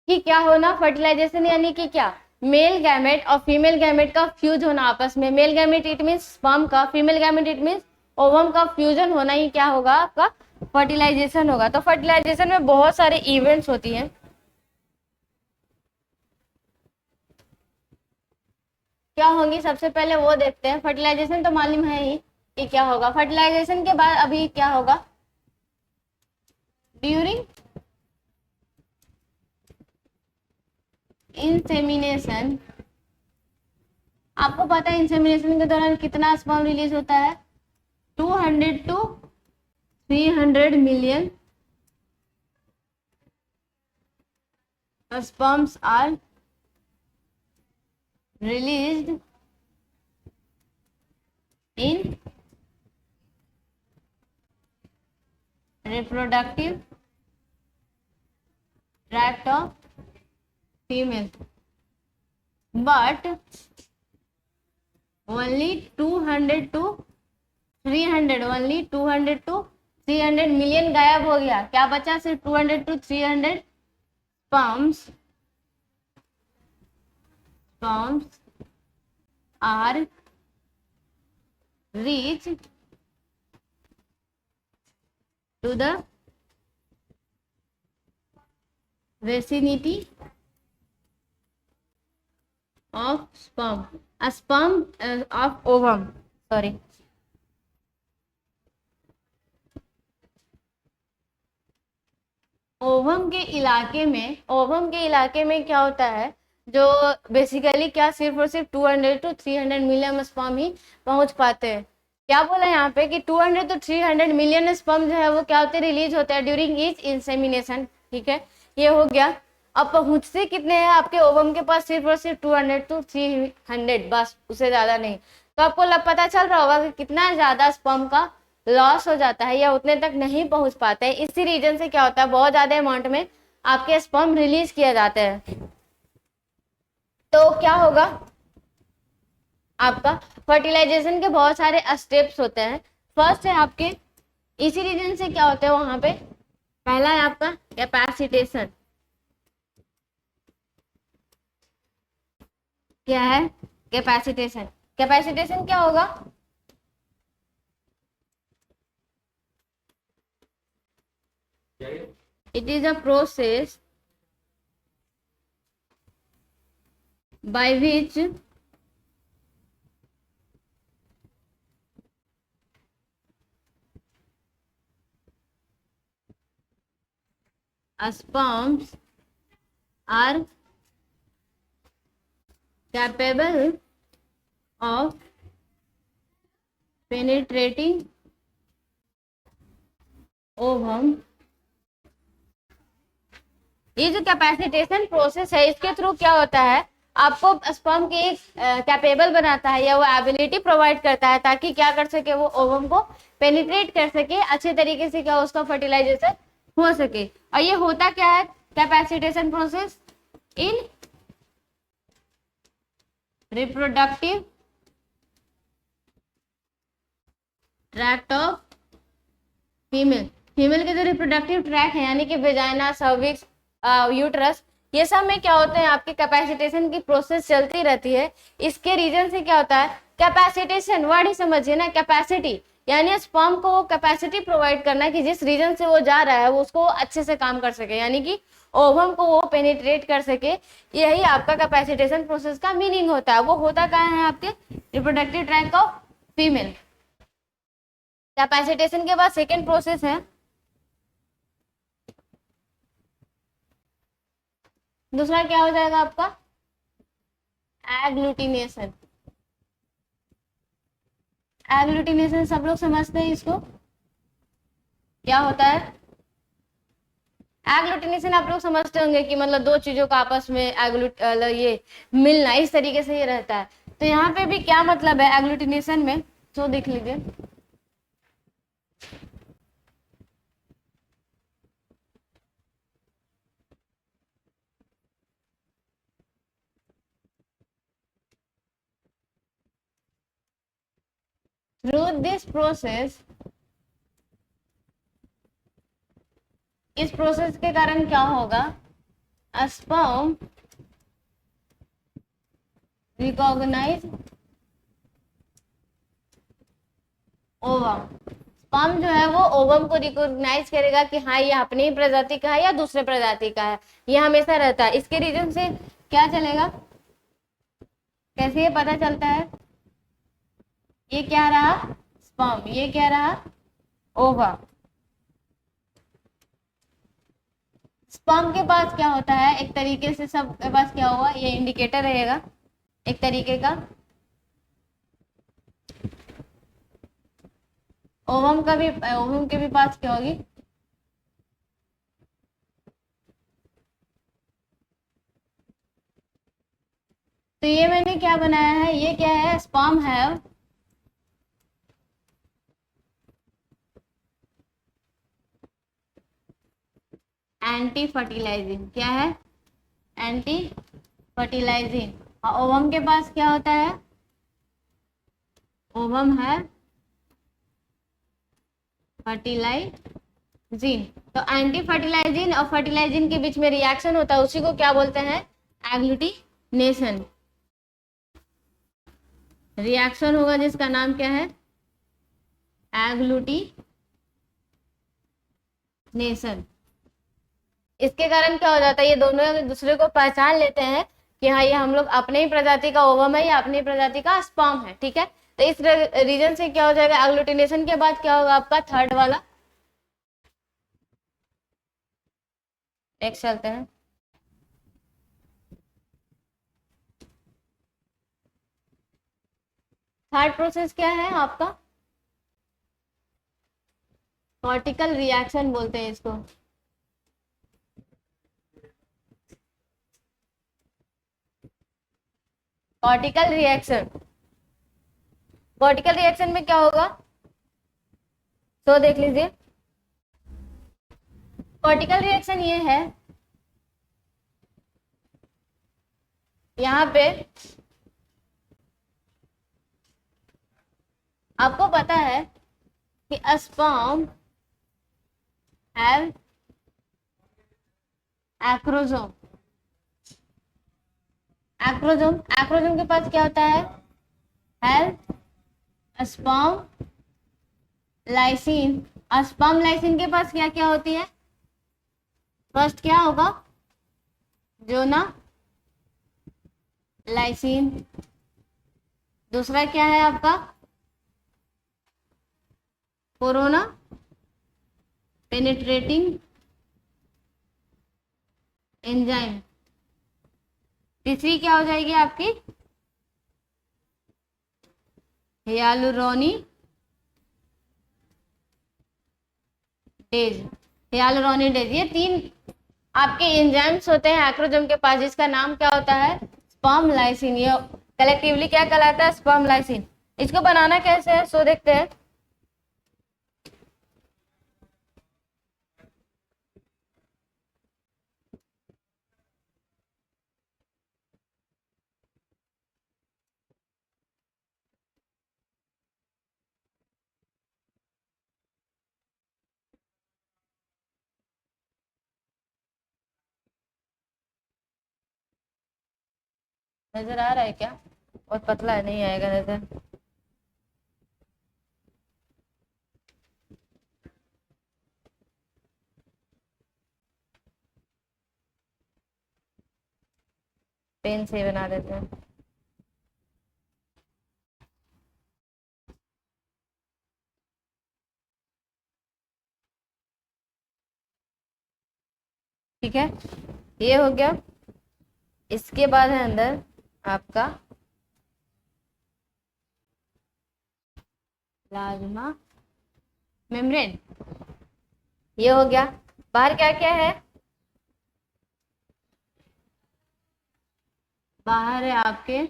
कि क्या होना, फर्टिलाइजेशन यानी कि क्या, मेल गैमेट और फीमेल गैमेट का फ्यूज होना आपस में। Male gamete it means sperm का, female gamete it means ovum का फ्यूजन होना ही क्या होगा, आपका फर्टिलाइजेशन होगा। तो फर्टिलाइजेशन में बहुत सारे इवेंट्स होती हैं, क्या होंगी सबसे पहले वो देखते हैं। फर्टिलाइजेशन तो मालूम है ही कि क्या होगा। फर्टिलाइजेशन के बाद अभी क्या होगा, ड्यूरिंग इंसेमिनेशन, आपको पता है इंसेमिनेशन के दौरान कितना स्पर्म रिलीज होता है, 200 to 300 million sperms are released in reproductive tract of female, but only 200 to 300, only 200 to 300 million गायब हो गया, क्या बचा, सिर्फ 200 to 300 sperms are reach to the vicinity of sperm, a sperm of ovum, sorry, ovum के इलाके में क्या होता है, जो बेसिकली क्या सिर्फ और सिर्फ 200 to 300 मिलियन स्पर्म ही पहुंच पाते हैं। क्या बोला यहाँ पे कि 200 to 300 मिलियन स्पर्म जो है वो क्या होते हैं, रिलीज होते हैं ड्यूरिंग ईच इंसेमिनेशन, ठीक है, ये हो गया। अब पहुंचते कितने हैं आपके ओवम के पास, सिर्फ और सिर्फ 200 to 300, बस, उससे ज्यादा नहीं। तो आपको पता चल रहा होगा कि कितना ज्यादा स्पर्म का लॉस हो जाता है या उतने तक नहीं पहुंच पाते हैं। इसी रीजन से क्या होता है, बहुत ज्यादा अमाउंट में आपके स्पर्म रिलीज किए जाते हैं। तो क्या होगा, आपका फर्टिलाइजेशन के बहुत सारे स्टेप्स होते हैं। फर्स्ट है आपके, इसी रीजन से क्या होता है वहां पे, पहला है आपका कैपेसिटेशन। क्या है, कैपेसिटेशन। कैपेसिटेशन क्या होगा, it is a process by which sperms are capable of penetrating ovum. ये जो कैपेसिटेशन प्रोसेस है इसके थ्रू क्या होता है, आपको स्पर्म की एक कैपेबल बनाता है या वो एबिलिटी प्रोवाइड करता है ताकि क्या कर सके, वो ओवम को पेनिट्रेट कर सके अच्छे तरीके से, क्या उसका फर्टिलाइजेशन हो सके। और ये होता क्या है capacitation process in reproductive tract of female. Female के जो रिप्रोडक्टिव ट्रैक है यानी कि वेजाइना, सर्विक्स, यूट्रस, ये सब में क्या होते हैं, आपकी कैपेसिटेशन की प्रोसेस चलती रहती है। इसके रीजन से क्या होता है, कैपेसिटेशन वर्ड ही समझिए ना, कैपेसिटी यानी स्पर्म को वो कैपेसिटी प्रोवाइड करना है कि जिस रीजन से वो जा रहा है वो उसको अच्छे से काम कर सके, यानी कि ओवम को वो पेनिट्रेट कर सके। यही आपका कैपेसिटेशन प्रोसेस का मीनिंग होता है। वो होता क्या है आपके reproductive tract of female. Capacitation के बाद सेकेंड प्रोसेस है, दूसरा क्या हो जाएगा आपका एग्लूटिनेशन। एग्लूटिनेशन सब लोग समझते हैं इसको, क्या होता है एग्लूटिनेशन। आप लोग समझते होंगे कि मतलब दो चीजों का आपस में ये मिलना, इस तरीके से ये रहता है। तो यहाँ पे भी क्या मतलब है एग्लूटिनेशन में, तो देख लीजिए। थ्रू दिस प्रोसेस, इस प्रोसेस के कारण क्या होगा, स्पर्म रिकॉग्नाइज ओवम। स्पर्म जो है वो ओवम को रिकॉग्नाइज करेगा कि हाँ ये अपनी ही प्रजाति का है या दूसरे प्रजाति का है, ये हमेशा रहता है। इसके रीजन से क्या चलेगा, कैसे ये पता चलता है, ये क्या रहा स्पर्म, ये क्या रहा ओवा। स्पर्म के पास क्या होता है, एक तरीके से सबके पास क्या होगा, ये इंडिकेटर रहेगा एक तरीके का। ओवम का भी, ओवम के भी पास क्या होगी, तो ये मैंने क्या बनाया है, ये क्या है, स्पर्म हैव एंटी फर्टिलाइजिंग। क्या है, एंटी फर्टिलाइजिंग। और ओवम के पास क्या होता है, ओवम है फर्टिलाइजिन। तो एंटी फर्टिलाइजिन और फर्टिलाइजिन के बीच में रिएक्शन होता है, उसी को क्या बोलते हैं एग्लूटिनेशन। रिएक्शन होगा जिसका नाम क्या है एग्लूटिनेशन। इसके कारण क्या हो जाता है, ये दोनों एक दूसरे को पहचान लेते हैं कि हाँ ये हम लोग अपने ही प्रजाति का ओवम है या अपनी प्रजाति का स्पर्म है, ठीक है। तो इस रीजन से क्या हो जाएगा, एग्लूटिनेशन के बाद क्या होगा आपका थर्ड वाला, नेक्स्ट चलते हैं। थर्ड प्रोसेस क्या है आपका, कॉर्टिकल रिएक्शन बोलते हैं इसको। कॉर्टिकल रिएक्शन, कॉर्टिकल रिएक्शन में क्या होगा, तो देख लीजिए। कॉर्टिकल रिएक्शन ये है, यहाँ पे आपको पता है कि sperm have acrosome. Acrosome, acrosome के पास क्या होता है स्पर्म लाइसिन। और स्पर्म लाइसिन के पास क्या क्या होती है, फर्स्ट क्या होगा जोना लाइसिन, दूसरा क्या है आपका कोरोना पेनिट्रेटिंग एंजाइम, तीसरी क्या हो जाएगी आपकी हियालुरोनी डेज, hyaluronidases, ये 3 आपके एंजाइम्स होते हैं एक्रोजोम के पास, जिसका नाम क्या होता है, स्पर्म लाइसिन। ये कलेक्टिवली क्या कहलाता है, स्पर्म लाइसिन। इसको बनाना कैसे है सो देखते हैं। नजर आ रहा है क्या, बहुत पतला है, नहीं आएगा नजर। पेन से बना देते हैं। ठीक है, ये हो गया। इसके बाद है अंदर आपका प्लाज्मा मेम्ब्रेन, ये हो गया। बाहर क्या क्या है, बाहर है आपके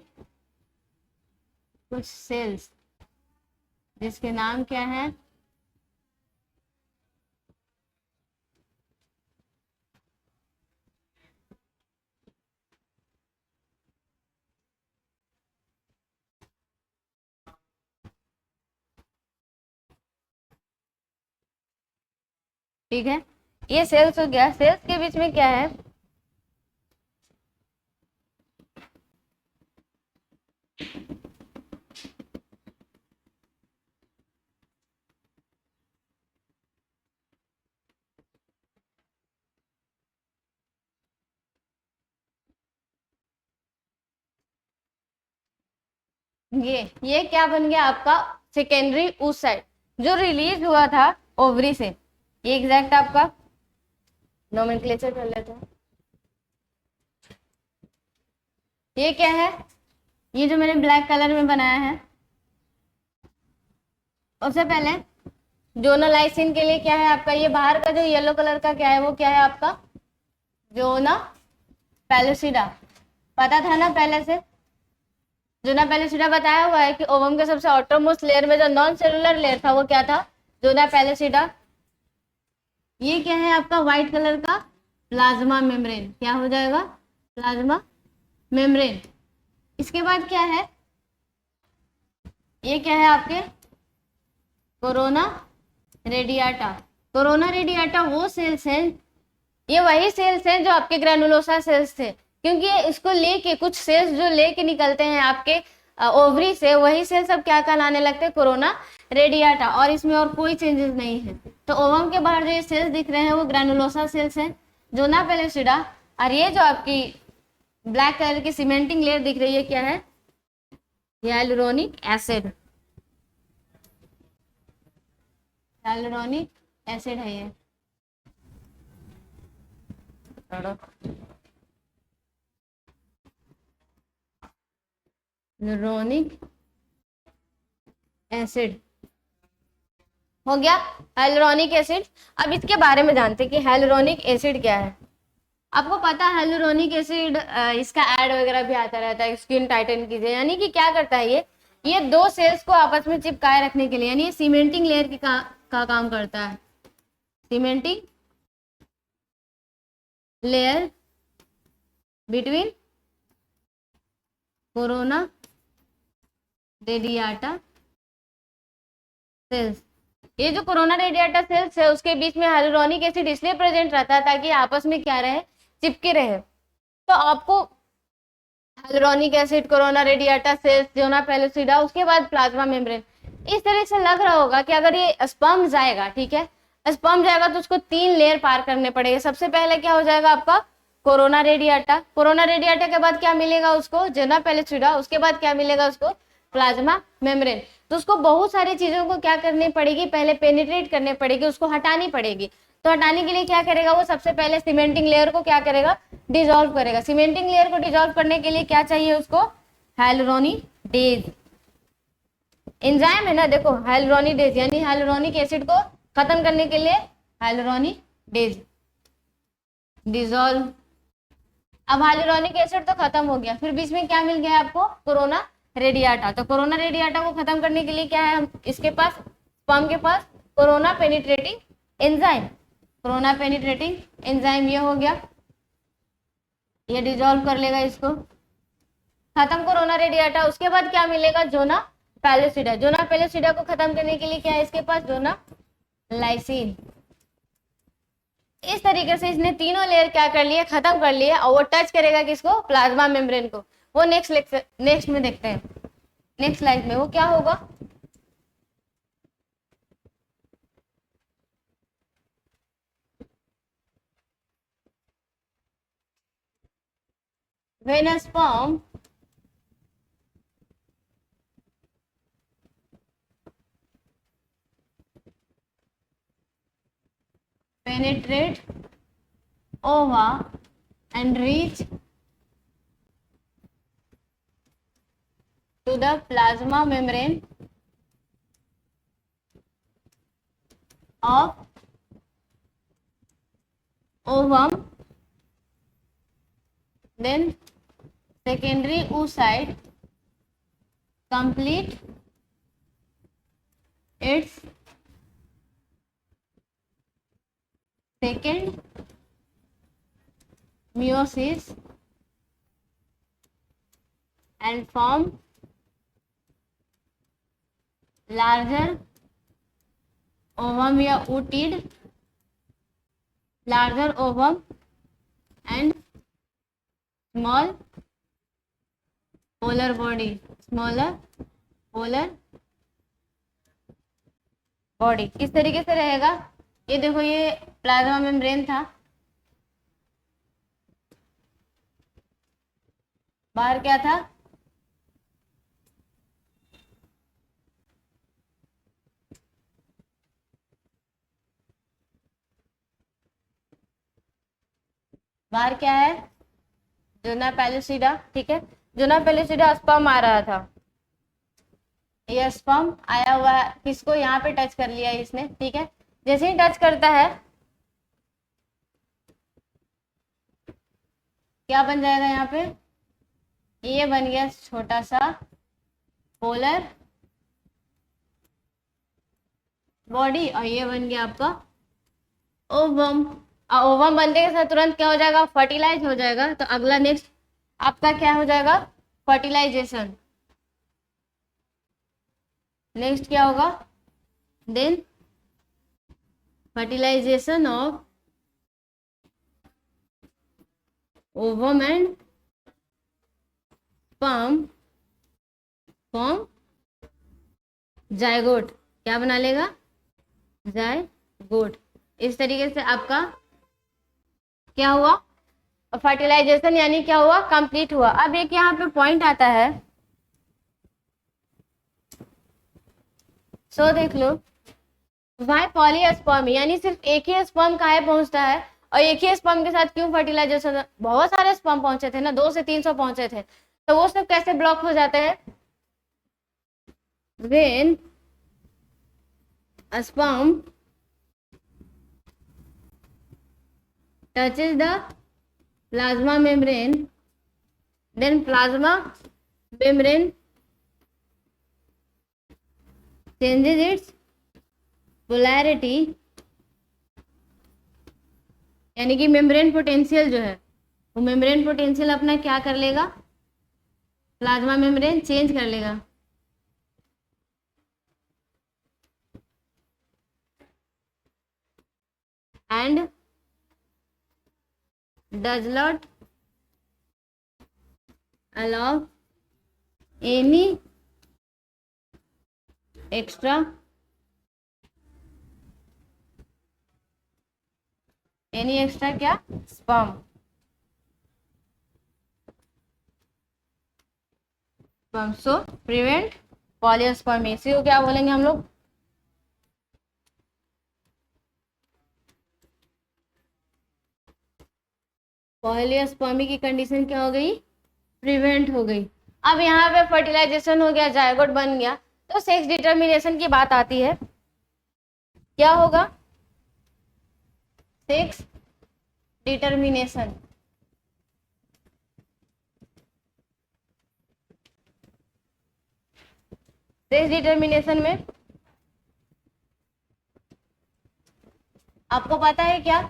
कुछ सेल्स, जिसके नाम क्या है, ठीक है। ये सेल्स हो गया। सेल्स के बीच में क्या है, ये क्या बन गया आपका, सेकेंडरी oocyte, जो रिलीज हुआ था ओवरी से। ये एग्जैक्ट आपका नोमेनक्लेचर कर लेते हैं। ये क्या है, ये जो मैंने ब्लैक कलर में बनाया है, उससे पहले जोनालाइसिन के लिए क्या है आपका, ये बाहर का जो येलो कलर का क्या है, वो क्या है आपका, जोना पैलुसिडा। पता था ना पहले से, जोना पैलुसिडा बताया हुआ है कि ओवम के सबसे आउटरमोस्ट लेयर में जो नॉन सेलुलर लेयर था वो क्या था, जोना पैलुसिडा। ये क्या है आपका, व्हाइट कलर का प्लाज्मा मेम्ब्रेन, क्या हो जाएगा, प्लाज्मा मेम्ब्रेन। इसके बाद क्या है, ये क्या है आपके, कोरोना रेडियाटा। कोरोना रेडियाटा वो सेल्स हैं, ये वही सेल्स हैं जो आपके ग्रैनुलोसा सेल्स थे, क्योंकि इसको लेके कुछ सेल्स जो लेके निकलते हैं आपके ओवरी से, वही सेल्स अब क्या कहलाने लगते हैं, कोरोना रेडियाटा। और इसमें और कोई चेंजेस नहीं है। तो ओवम के बाहर जो ये सेल्स दिख रहे हैं वो ग्रैनुलोसा सेल्स हैं, जोना पेलिसिडा। और ये जो आपकी ब्लैक कलर की सीमेंटिंग लेयर दिख रही है क्या है, hyaluronic एसिड। hyaluronic एसिड है ये। hyaluronic एसिड हो गया, hyaluronic एसिड। अब इसके बारे में जानते हैं कि hyaluronic एसिड क्या है। आपको पता है hyaluronic एसिड, इसका ऐड वगैरह भी आता रहता है, स्किन टाइटन कीजिए, यानी कि क्या करता है ये दो सेल्स को आपस में चिपकाए रखने के लिए, यानी ये सीमेंटिंग लेयर की का काम करता है, cementing layer between corona radiata cells. ये जो कोरोना रेडियाटा सेल्स है उसके बीच में hyaluronic एसिड इसलिए प्रेजेंट रहता है ताकि आपस में क्या रहे, चिपके रहे। तो आपको hyaluronic acid, corona radiata cells, zona pellucida, उसके बाद प्लाज्मा मेम्ब्रेन, इस तरह से लग रहा होगा कि अगर ये स्पर्म जाएगा, ठीक है, स्पर्म जाएगा तो उसको 3 लेयर पार करने पड़ेंगे। सबसे पहले क्या हो जाएगा आपका, कोरोना रेडियाटा। कोरोना रेडियाटा के बाद क्या मिलेगा उसको, जोना पेलिसिडा। उसके बाद क्या मिलेगा उसको, प्लाज्मा मेम्ब्रेन। तो उसको बहुत सारी चीजों को क्या करनी पड़ेगी, पहले पेनिट्रेट करनी पड़ेगी, उसको हटानी पड़ेगी। तो हटाने के लिए क्या करेगा वो, सबसे पहले सीमेंटिंग लेयर को क्या करेगा, डिसॉल्व करेगा। सीमेंटिंग लेयर को डिसॉल्व करने के लिए क्या चाहिए उसको, hyaluronidases एंजाइम है ना, देखो hyaluronidases, यानी hyaluronic एसिड को खत्म करने के लिए हाइलुरोनिक डेज डिजोल्व। अब हाइलुरोनिक एसिड तो खत्म हो गया, फिर बीच में क्या मिल गया आपको, कोरोना रेडियाटा। तो कोरोना रेडियाटा को खत्म करने के लिए क्या है, हम इसके पास स्पर्म के पास corona penetrating enzyme, corona penetrating enzyme ये हो गया, ये डिजोल्व कर लेगा इसको, खत्म कोरोना रेडियाटा। उसके बाद क्या मिलेगा, जोना पैलिसिडा। जोना पैलिसिडा को खत्म करने के लिए क्या है इसके पास, जोना लाइसिन। इस तरीके से इसने तीनों लेयर क्या कर लिए, खत्म कर लिए, और वो टच करेगा किसको, प्लाज्मा मेम्ब्रेन को। वो नेक्स्ट में देखते हैं, नेक्स्ट स्लाइड में वो क्या होगा। When a sperm penetrate ova and reach to the plasma membrane of ovum, then secondary oocyte complete its second meiosis and form larger ovum या ooted, larger ovum and small polar body, smaller polar body। किस तरीके से रहेगा, ये देखो ये plasma membrane था, बाहर क्या था, बाहर क्या है, जोना पैलिसिडा। ठीक है, जोना पैलिसिडा स्पर्म आ रहा था, ये स्पर्म आया हुआ है, किसको यहाँ पे टच कर लिया इसने। ठीक है, जैसे ही टच करता है क्या बन जाएगा, यहाँ पे ये बन गया छोटा सा पोलर बॉडी, और ये बन गया आपका ओवम। ओवम बनने के साथ तुरंत क्या हो जाएगा, फर्टिलाइज हो जाएगा। तो अगला नेक्स्ट आपका क्या हो जाएगा, फर्टिलाइजेशन। नेक्स्ट क्या होगा, then fertilization of ovum and sperm form zygote. क्या बना लेगा, जायगोट। इस तरीके से आपका क्या हुआ, फर्टिलाइजेशन यानी क्या हुआ, कंप्लीट हुआ। अब एक यहाँ पे पॉइंट आता है, सो देख लो, वाई पॉलीस्पर्मी, यानी सिर्फ एक ही स्पर्म कहाँ पहुंचता है, और एक ही स्पर्म के साथ क्यों फर्टिलाइजेशन, बहुत सारे स्पर्म पहुंचे थे ना, 200 से 300 पहुंचे थे, तो वो सब कैसे ब्लॉक हो जाते हैं, when a sperm touches the plasma membrane, then plasma membrane changes its polarity, यानी कि मेम्ब्रेन पोटेंशियल जो है, वो मेम्ब्रेन पोटेंशियल अपना क्या कर लेगा, प्लाज्मा मेम्ब्रेन चेंज कर लेगा। and does not allow any extra क्या, sperm। so prevent polyspermy. इसी को क्या बोलेंगे हम लोग, पॉलीस्पर्मी की कंडीशन क्या हो गई, प्रिवेंट हो गई। अब यहाँ पे फर्टिलाइजेशन हो गया, जायगोट बन गया, तो सेक्स डिटर्मिनेशन की बात आती है। क्या होगा, सेक्स डिटर्मिनेशन। सेक्स डिटर्मिनेशन में आपको पता है क्या,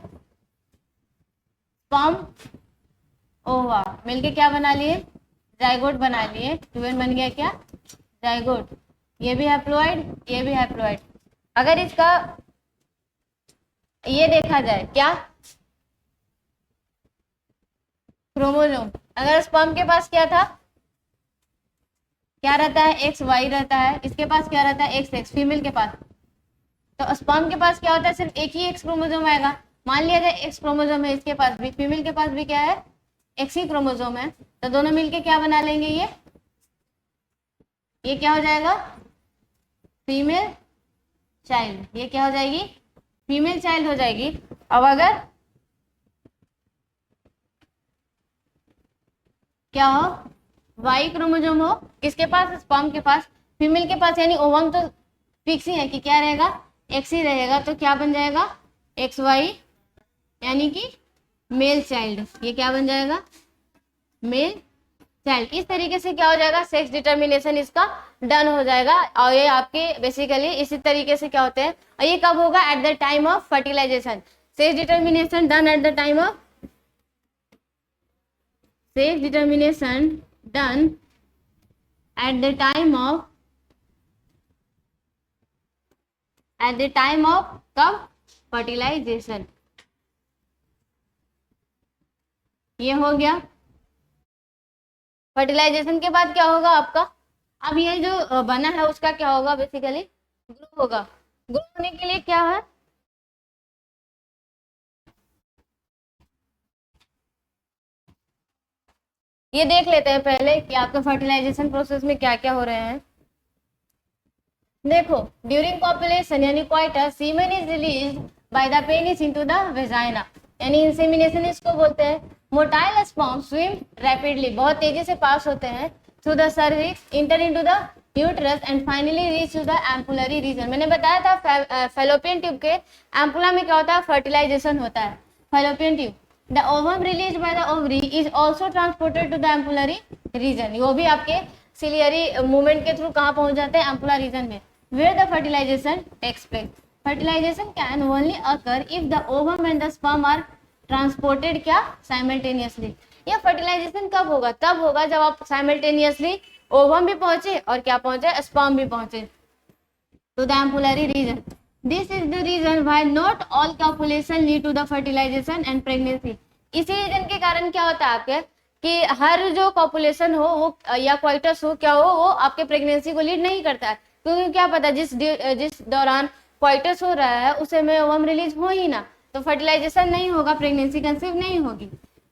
स्पर्म ओवा मिलके क्या बना लिए, जाइगोट बना लिए। ट्यूबन बन गया क्या, जाइगोट। ये भी हैप्लॉइड, ये भी हैप्लॉइड। अगर इसका ये देखा जाए क्या, क्रोमोसोम, अगर स्पर्म के पास क्या था, क्या रहता है, एक्स वाई रहता है, इसके पास क्या रहता है, एक्स एक्स, फीमेल के पास। तो स्पर्म के पास क्या होता है, सिर्फ एक ही एक्स क्रोमोसोम आएगा। मान लिया जाए एक्स क्रोमोसोम है इसके पास भी, फीमेल के पास भी क्या है, एक्स ही क्रोमोसोम है। तो दोनों मिलके क्या बना लेंगे, ये क्या हो जाएगा, फीमेल चाइल्ड। ये क्या हो जाएगी, फीमेल चाइल्ड हो जाएगी। अब अगर क्या हो, वाई क्रोमोसोम हो, किसके पास, स्पर्म के पास, फीमेल के पास, यानी ओवम तो फिक्स ही है कि क्या रहेगा, एक्स ही रहेगा। तो क्या बन जाएगा, एक्स वाई, यानी कि मेल चाइल्ड। ये क्या बन जाएगा, मेल चाइल्ड। इस तरीके से क्या हो जाएगा, सेक्स डिटर्मिनेशन इसका डन हो जाएगा। और ये आपके बेसिकली इसी तरीके से क्या होते हैं, और ये कब होगा, at the time of fertilization. Sex determination done at the time of, sex determination done at the time of, at the time of कब, फर्टिलाइजेशन। ये हो गया। फर्टिलाइजेशन के बाद क्या होगा आपका, अब ये जो बना है उसका क्या होगा, बेसिकली ग्रो होगा। ग्रो होने के लिए क्या है, ये देख लेते हैं पहले कि आपके फर्टिलाइजेशन प्रोसेस में क्या क्या हो रहे हैं। देखो, ड्यूरिंग कॉपुलेशन यानी coitus, semen is released by the penis into the vagina, यानी इंसेमिनेशन इसको बोलते हैं। मोटाइल स्पर्म स्विम रैपिडली, बहुत तेजी से पास होते हैं, through the cervix, enter into the uterus and finally reach to the ampullary region. मैंने बताया था फैलोपियन ट्यूब के एम्पुला में क्या होता है, फर्टिलाइजेशन होता है, fallopian tube. The ovum released by the ovary is also transported to the ampullary region। वो भी आपके सिलियरी मूवमेंट के थ्रू कहाँ पहुंच जाते हैं, एम्पुलर रीजन में, where the fertilization takes place। Fertilization can only occur if the ovum and the sperm are transported क्या, simultaneously। ये फर्टिलाइजेशन कब होगा, तब होगा जब आप साइमल्टेनियसली ओवम भी पहुंचे और क्या पहुंचे, स्पर्म भी पहुंचे to the ampullary region। This is the reason why not all copulation lead to the fertilization and pregnancy। इसी रीजन के कारण क्या होता है आपके, कि हर जो कॉपुलेशन हो वो या क्वाइटस हो क्या हो, वो आपके प्रेगनेंसी को लीड नहीं करता है। क्योंकि क्या पता जिस दौरान क्वाइटस हो रहा है उसे में ओवम रिलीज हो ही ना, तो फर्टिलाइजेशन नहीं होगा, प्रेगनेंसी कंसीव नहीं होगी।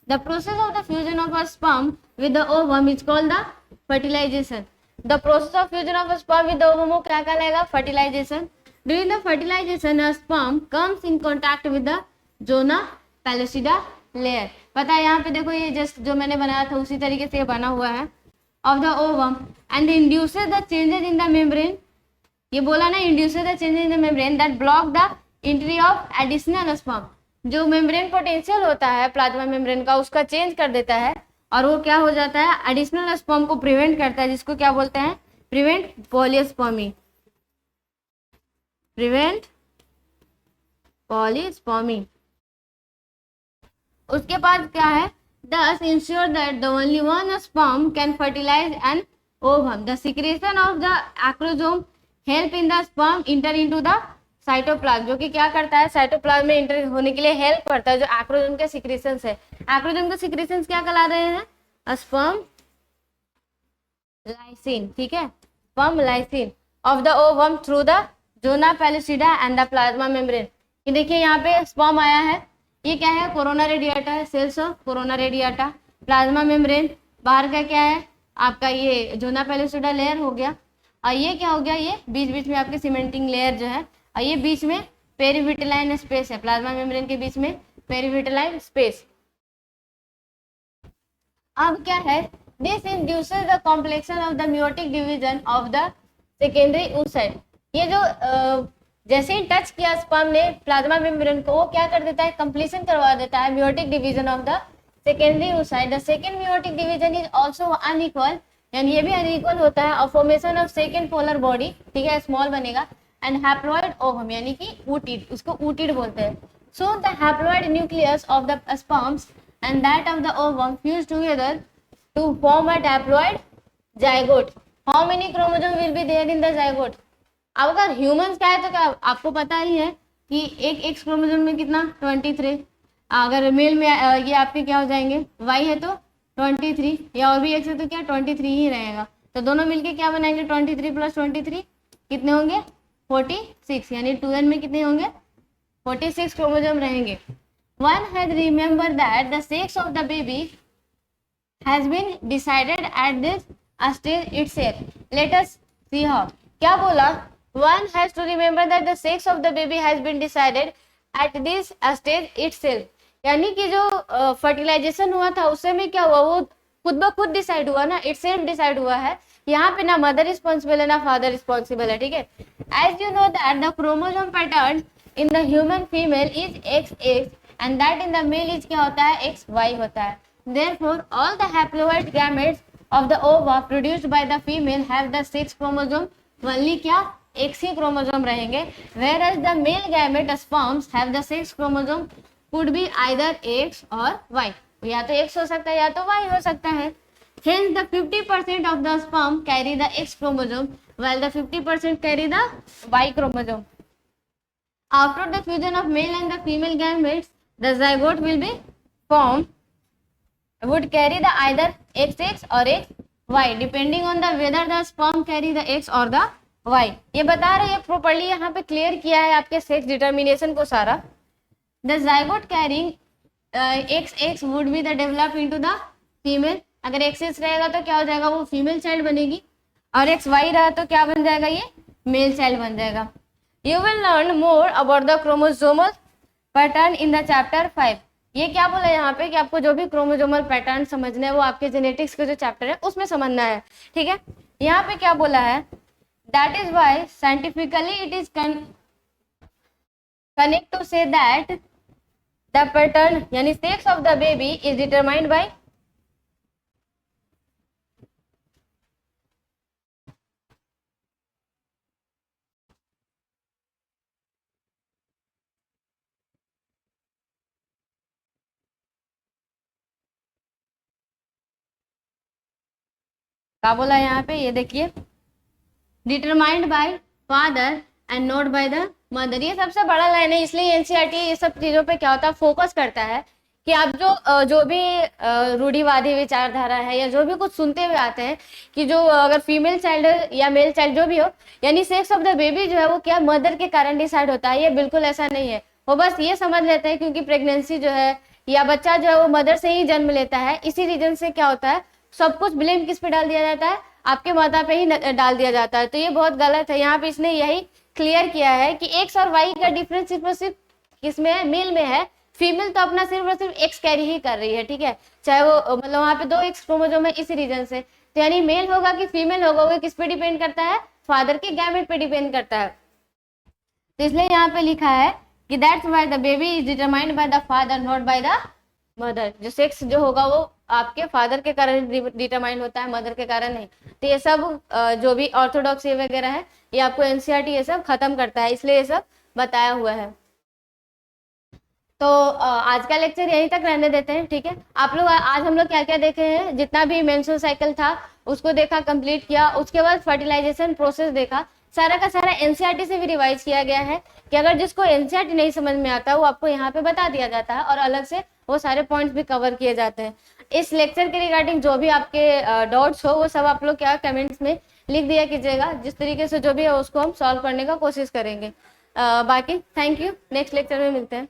The process of the fusion of a sperm with the ovum is called the fertilization. The process of fusion of a sperm with the ovum क्या कहलाएगा, fertilization. During the fertilization, a sperm comes in contact with the zona pellucida layer। पता है यहाँ पे देखो, ये just जो मैंने बनाया था उसी तरीके से ये बना हुआ है, of the ovum and induces the changes in the membrane। ये बोला ना, induces the changes in the membrane that block the entry of additional sperm। जो मेम्ब्रेन पोटेंशियल होता है प्लाज्मा मेम्ब्रेन का, उसका चेंज कर देता है और वो क्या हो जाता है, एडिशनल स्पर्म को प्रिवेंट करता है, जिसको क्या बोलते हैं, प्रिवेंट पॉलीस्पर्मी, प्रिवेंट पॉलीस्पर्मी। उसके बाद क्या है, thus ensure that the only one sperm can fertilize an ovum। The secretion of the acrosome help in the sperm enter into the cytoplasm, जो कि क्या करता है, साइटोप्लाज्म में इंटर होने के लिए हेल्प करता है, जो एक्रोजोम के सिक्रीशंस है। एक्रोजोम के सिक्रीशंस क्या कहला रहे हैं, स्पर्म लाइसिन, ठीक है, sperm lysin of the ovum through the zona pellucida and the plasma membrane. ये देखिए यहाँ पे स्पर्म आया है, ये क्या है, कोरोना रेडिएटा है, cells of corona radiata. Plasma membrane बाहर का क्या है आपका, ये जोना पेलुसिडा लेयर हो गया, और ये क्या हो गया, ये बीच बीच में आपके सीमेंटिंग लेयर जो है, और ये बीच में पेरिविटलाइन स्पेस है, प्लाज्मा मेम्ब्रेन के बीच में पेरिविटलाइन स्पेस। अब क्या है, this induces the complexion of the meiotic division of the secondary oocyte। ये जो जैसे ही टच किया स्पर्म ने प्लाज्मा मेम्ब्रेन को, वो क्या कर देता है, कंप्लीशन करवा देता है meiotic division of the secondary oocyte. The second meiotic division is also unequal, यानी ये भी अनइक्वल होता है. और formation of second polar body, ठीक है, स्मॉल बनेगा. एंड हैप्लॉइड ओवम, यानी कि ऊटिड, उसको ऊटिड बोलते हैं. So the haploid nucleus of the sperms and that of the ovum fuse together to form a haploid zygote. How many chromosome will be there in the zygote? अब अगर humans का है तो क्या आपको पता ही है कि एक एक्स क्रोमोसोम में कितना 23. अगर मेल में ये आपके क्या हो जाएंगे, वाई है तो 23, या और भी एक्स है तो क्या 23 ही रहेगा. तो दोनों मिलके क्या बनाएंगे, 23 + 23 कितने होंगे, 46. यानी 2n में कितने होंगे, 46 क्रोमोसोम रहेंगे. One has remember that the sex of the baby has been decided at this stage itself. Let us see how. क्या बोला, one has to remember that the sex of the baby has been decided at this stage itself. यानी कि जो fertilisation हुआ था उससे में क्या हुआ, वो खुद ब खुद डिसाइड हुआ ना, इटसेल्फ डिसाइड हुआ है. यहाँ पे ना मदर रिस्पॉन्सिबल है ना फादर रिस्पॉन्सिबल है, ठीक है. As you know that the chromosome pattern in the human female is XX and that in the male is क्या होता है, XY होता है. Therefore all the haploid gametes of the ova produced by the female have the 6 chromosome. only क्या, एक ही chromosome रहेंगे. whereas the male gamete sperms have the 6 chromosome could be either X और Y. या तो X हो सकता है या तो Y हो सकता है. hence the 50% of the sperm carry the X chromosome while the 50% carry the Y chromosome. After the fusion of male and the female gametes, the zygote will be formed, would carry the either XX or XY depending on the whether the sperm carry the X or the Y. ये बता रहे हैं properly, यहाँ पे clear किया है आपके sex determination को सारा. The zygote carrying XX would be the develop into the female. अगर XX रहेगा तो क्या हो जाएगा, वो फीमेल चाइल्ड बनेगी. और XY रहा तो क्या बन जाएगा, ये मेल चाइल्ड बन जाएगा. You will learn more about the chromosomal pattern in the chapter 5. ये क्या बोला यहाँ पे कि आपको जो भी क्रोमोसोमल पैटर्न समझना है वो आपके जेनेटिक्स के जो चैप्टर है उसमें समझना है, ठीक है. यहाँ पे क्या बोला है, that is why scientifically it is connect to say that the pattern यानी sex of the baby is determined by क्या बोला यहाँ पे, ये देखिए, determined by father and not by the mother. ये सबसे बड़ा लाइन है, इसलिए एनसीईआरटी ये सब चीजों पे क्या होता है, फोकस करता है कि आप जो भी रूढ़िवादी विचारधारा है या जो भी कुछ सुनते हुए आते हैं कि जो अगर फीमेल चाइल्ड या मेल चाइल्ड जो भी हो, यानी सेक्स ऑफ द बेबी जो है वो क्या मदर के कारण डिसाइड होता है. ये बिल्कुल ऐसा नहीं है. वो बस ये समझ लेते हैं क्योंकि प्रेगनेंसी जो है या बच्चा जो है वो मदर से ही जन्म लेता है, इसी रीजन से क्या होता है, सब कुछ ब्लेम किस पे डाल दिया जाता है, आपके माता पे ही डाल दिया जाता है. तो ये बहुत गलत है. यहाँ पे इसने यही क्लियर किया है कि एक्स और वाई का डिफरेंस सिर्फ और सिर्फ किसमें है, मेल में है. फीमेल तो अपना सिर्फ और सिर्फ एक्स कैरी ही कर रही है, ठीक है, चाहे वो मतलब वहाँ पे 2 एक्स क्रोमोसोम है इसी रीजन से. तो यानी मेल होगा कि फीमेल होगा वो किस पे डिपेंड करता है, फादर के गैमेट पे डिपेंड करता है. तो इसलिए यहाँ पे लिखा है कि that's why the baby is determined by the father not by the mother. जो सेक्स जो होगा वो आपके फादर के कारण डिटरमाइंड होता है, मदर के कारण नहीं. तो ये सब जो भी ऑर्थोडॉक्स ये वगैरह है ये आपको एनसीईआरटी ये सब खत्म करता है, इसलिए ये सब बताया हुआ है. तो आज का लेक्चर यहीं तक रहने देते हैं, ठीक है. आप लोग आज हम लोग क्या क्या देखे हैं, जितना भी मेंस्ट्रुअल साइकिल था उसको देखा, कंप्लीट किया. उसके बाद फर्टिलाइजेशन प्रोसेस देखा. सारा का सारा एनसीईआरटी से भी रिवाइज किया गया है कि अगर जिसको एनसीईआरटी नहीं समझ में आता वो आपको यहाँ पे बता दिया जाता है और अलग से वो सारे पॉइंट्स भी कवर किए जाते हैं. इस लेक्चर के रिगार्डिंग जो भी आपके डाउट्स हो वो सब आप लोग क्या कमेंट्स में लिख दिया कीजिएगा. जिस तरीके से जो भी है उसको हम सॉल्व करने का कोशिश करेंगे. बाकी थैंक यू. नेक्स्ट लेक्चर में मिलते हैं.